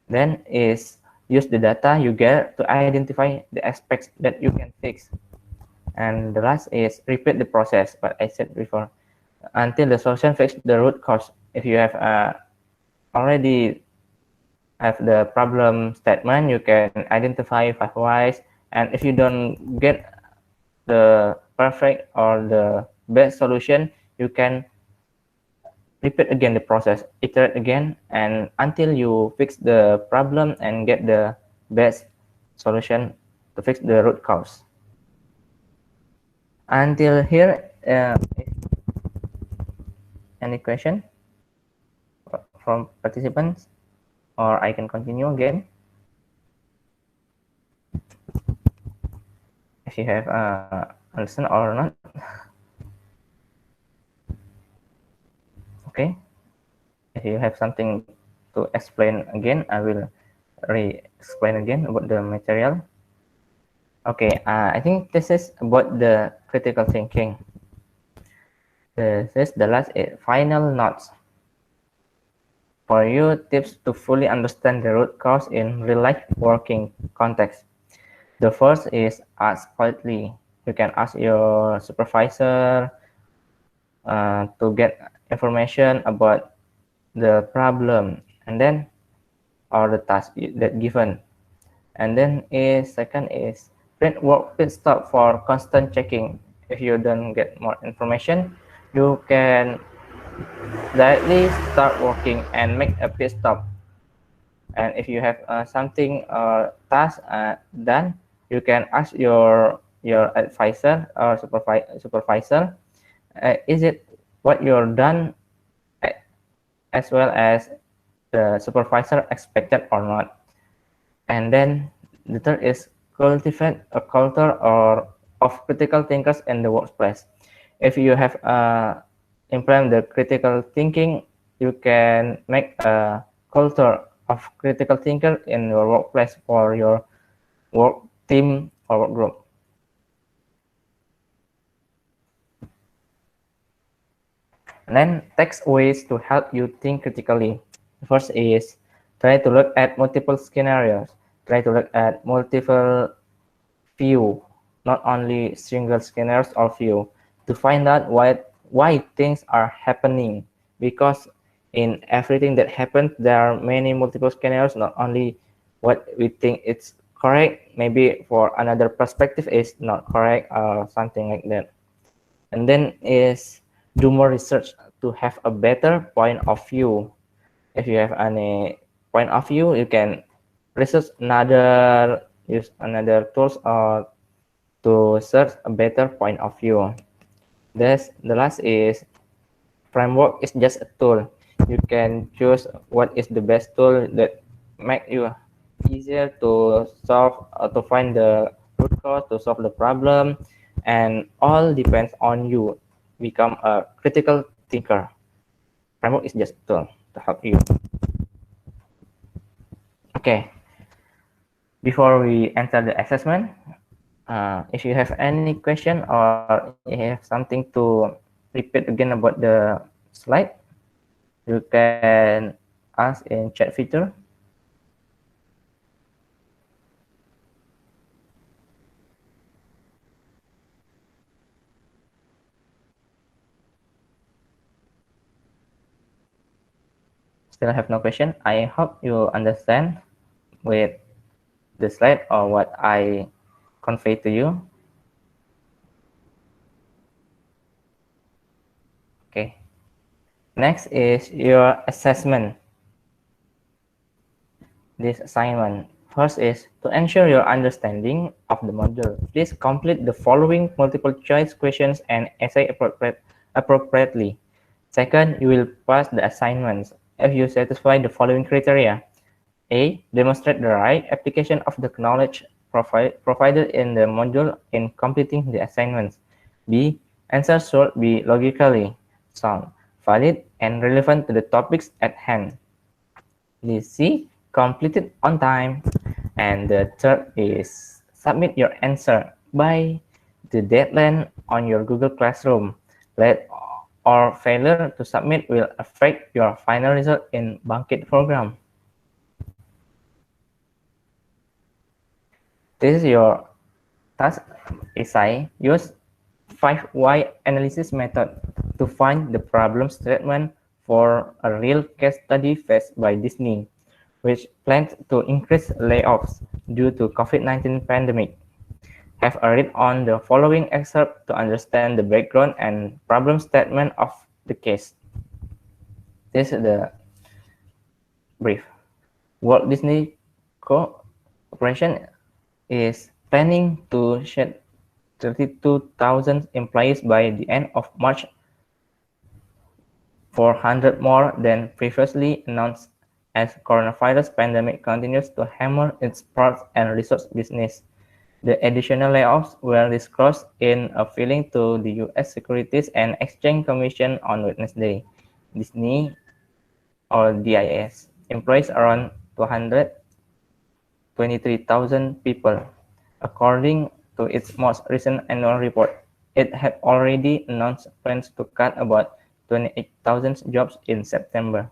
A: Then is use the data you get to identify the aspects that you can fix. And the last is repeat the process, what I said before, until the solution fixes the root cause. If you have already have the problem statement, you can identify 5 whys, and if you don't get the perfect or the best solution, you can repeat again the process, iterate again, and until you fix the problem and get the best solution to fix the root cause. Until here, any question from participants, or I can continue again if you have understand or not. Okay, if you have something to explain again, I will re-explain again about the material. Okay, I think this is about the critical thinking. This is the last final notes. For you, tips to fully understand the root cause in real-life working context. The first is ask politely. You can ask your supervisor to get information about the problem, and then or the task that given. And then second is print work pit stop for constant checking. If you don't get more information, you can directly start working and make a pit stop. And if you have something task done, you can ask your advisor or supervisor, is it what you're done as well as the supervisor expected or not? And then the third is cultivate a culture of critical thinkers in the workplace. If you have implement the critical thinking, you can make a culture of critical thinker in your workplace for your work team or work group. And then text ways to help you think critically. First is try to look at multiple scenarios. Try to look at multiple view, not only single scenarios or view, to find out why things are happening. Because in everything that happens, there are many multiple scenarios, not only what we think it's correct, maybe for another perspective is not correct or something like that. And then is do more research to have a better point of view. If you have any point of view, you can research use another tools or to search a better point of view. The last is framework is just a tool. You can choose what is the best tool that make you easier to solve or to find the root cause, to solve the problem, and all depends on you become a critical thinker. Framework is just a tool to help you. Okay, before we enter the assessment, if you have any question or you have something to repeat again about the slide, you can ask in chat feature. Still have no question. I hope you understand with the slide or what I convey to you. Okay. Next is your assessment. This assignment. First is to ensure your understanding of the module. Please complete the following multiple choice questions and essay appropriately. Second, you will pass the assignments if you satisfy the following criteria. A. Demonstrate the right application of the knowledge provided in the module in completing the assignments. B. Answers should be logically sound, valid, and relevant to the topics at hand. C. Completed on time. And the third is submit your answer by the deadline on your Google Classroom. Late or failure to submit will affect your final result in Bangkit program. This is your task essay. Use 5 why analysis method to find the problem statement for a real case study faced by Disney, which plans to increase layoffs due to COVID-19 pandemic. Have a read on the following excerpt to understand the background and problem statement of the case. This is the brief. Walt Disney Corporation is planning to shed 32,000 employees by the end of March, 400 more than previously announced as coronavirus pandemic continues to hammer its parts and resource business. The additional layoffs were disclosed in a filing to the U.S. Securities and Exchange Commission on Wednesday. Disney, or DIS, employs around 223,000 people. According to its most recent annual report, it had already announced plans to cut about 28,000 jobs in September.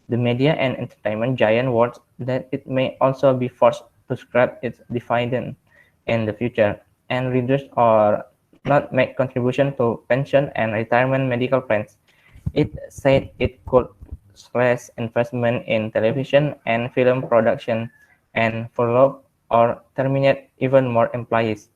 A: The media and entertainment giant warns that it may also be forced to scrap its dividend in the future and reduce or not make contribution to pension and retirement medical plans. It said it could slash investment in television and film production and furlough or terminate even more employees.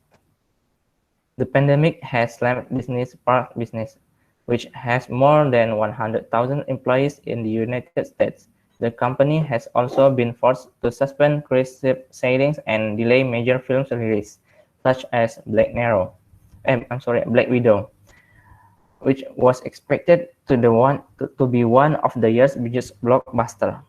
A: The pandemic has slammed Disney's park business, which has more than 100,000 employees in the United States. The company has also been forced to suspend cruise ship sailings and delay major film releases, such as Black Widow, which was expected to be one of the year's biggest blockbuster.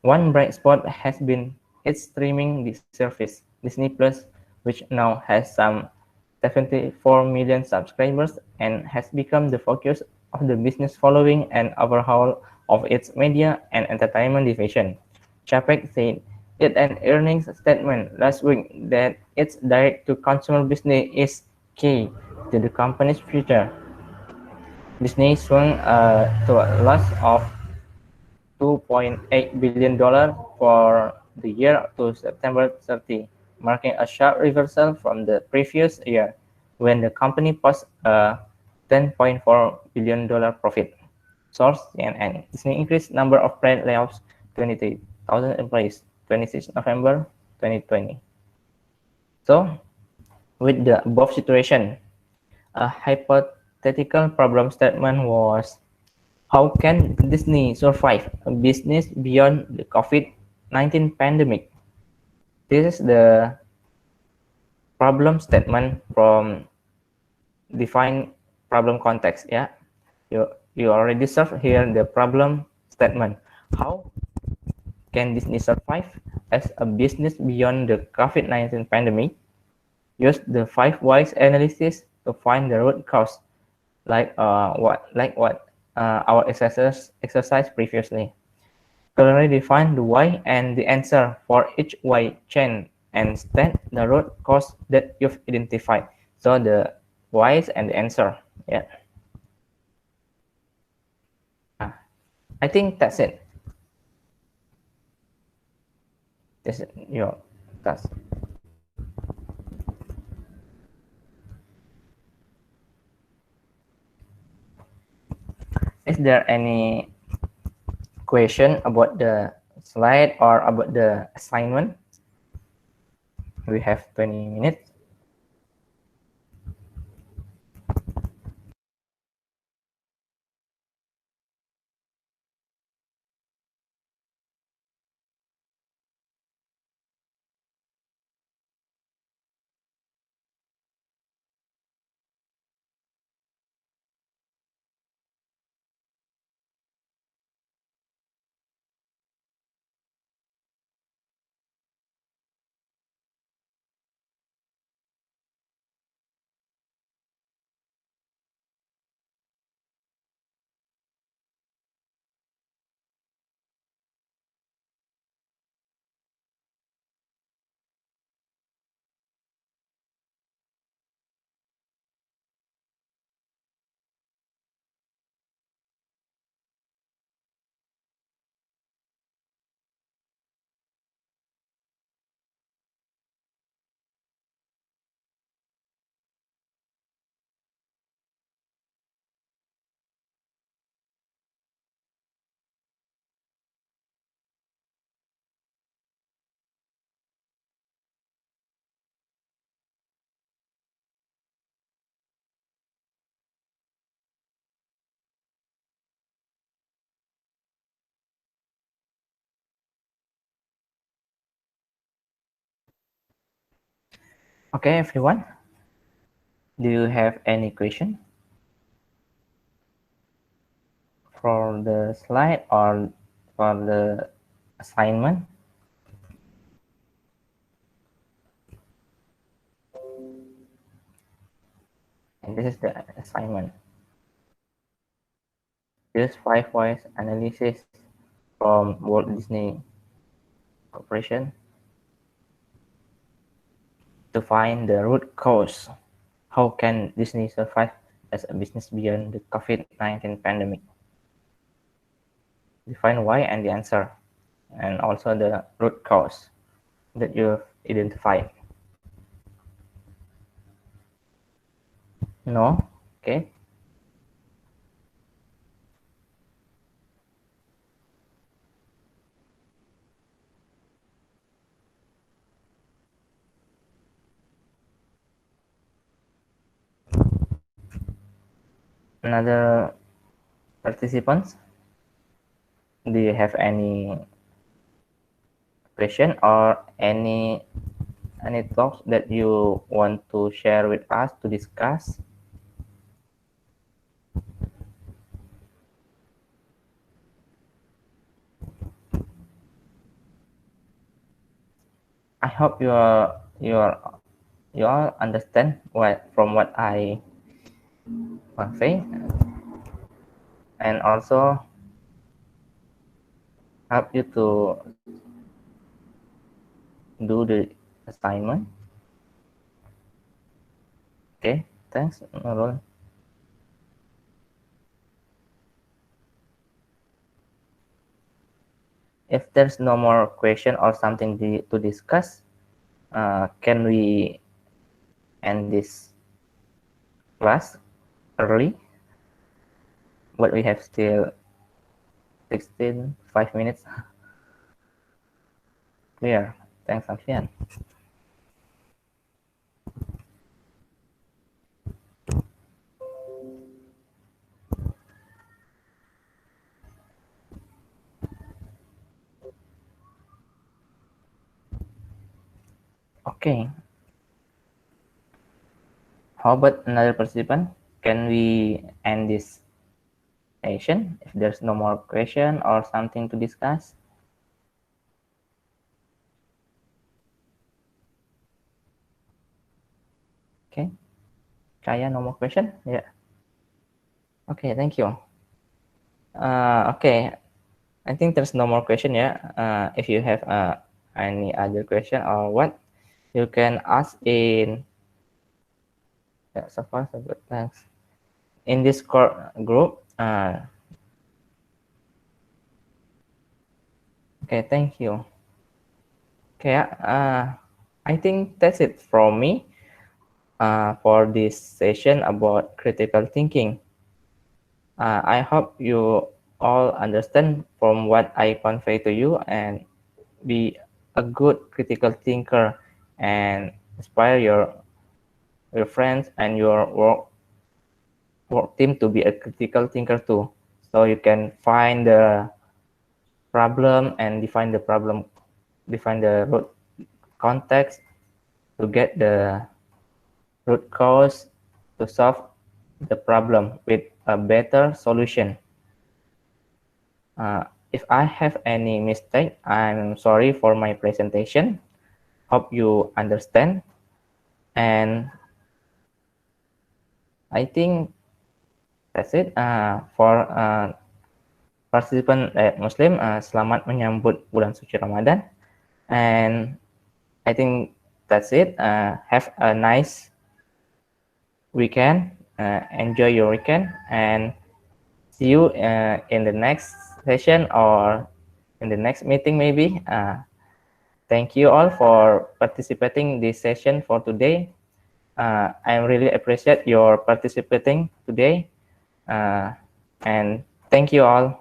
A: One bright spot has been its streaming service, Disney Plus, which now has some 74 million subscribers and has become the focus of the business following an overhaul of its media and entertainment division. Chapek said in an earnings statement last week that its direct-to-consumer business is key to the company's future. Disney swung to a loss of $2.8 billion for the year to September 30, marking a sharp reversal from the previous year, when the company posted a $10.4 billion profit. Source: CNN. Disney increased number of planned layoffs 23,000 employees, 26 November 2020. So, with the above situation, a hypothetical problem statement was: how can Disney survive a business beyond the COVID-19 pandemic? This is the problem statement from define problem context. Yeah, you already served here the problem statement. How can Disney survive as a business beyond the COVID-19 pandemic? Use the 5 whys analysis to find the root cause, like what our exercise previously. Clearly define the why and the answer for each why chain and state the root cause that you've identified. So the whys and the answer. Yeah. I think that's it. This is your task. Is there any question about the slide or about the assignment? We have 20 minutes. Okay, everyone. Do you have any question for the slide or for the assignment? And this is the assignment. Use 5 whys analysis from Walt Disney Corporation to find the root cause. How can Disney survive as a business beyond the COVID-19 pandemic? Define why and the answer, and also the root cause that you've identified. No? Okay. Another participants, do you have any question or any thoughts that you want to share with us to discuss? I hope you are you all understand what I convey, and also help you to do the assignment. Okay, thanks, Nurul. If there's no more question or something to discuss, can we end this class early? But we have still 5 minutes. Clear. Thanks, Alfian. Okay. How about another participant? Can we end this session if there's no more question or something to discuss? Okay. Kaya, no more question? Yeah. Okay, thank you. Okay, I think there's no more question. Yeah. If you have any other question or what, you can ask in. Yeah, so far so good. Thanks. In this group. Okay, thank you. Okay, I think that's it from me for this session about critical thinking. I hope you all understand from what I convey to you and be a good critical thinker and inspire your friends and your work team to be a critical thinker too. So you can find the problem and define the root context to get the root cause to solve the problem with a better solution. If I have any mistake, I'm sorry for my presentation. Hope you understand. And I think that's it for participant Muslim. Selamat menyambut bulan suci Ramadan. And I think that's it. Have a nice weekend. Enjoy your weekend and see you in the next session or in the next meeting maybe. Thank you all for participating this session for today. I really appreciate your participating today. And thank you all.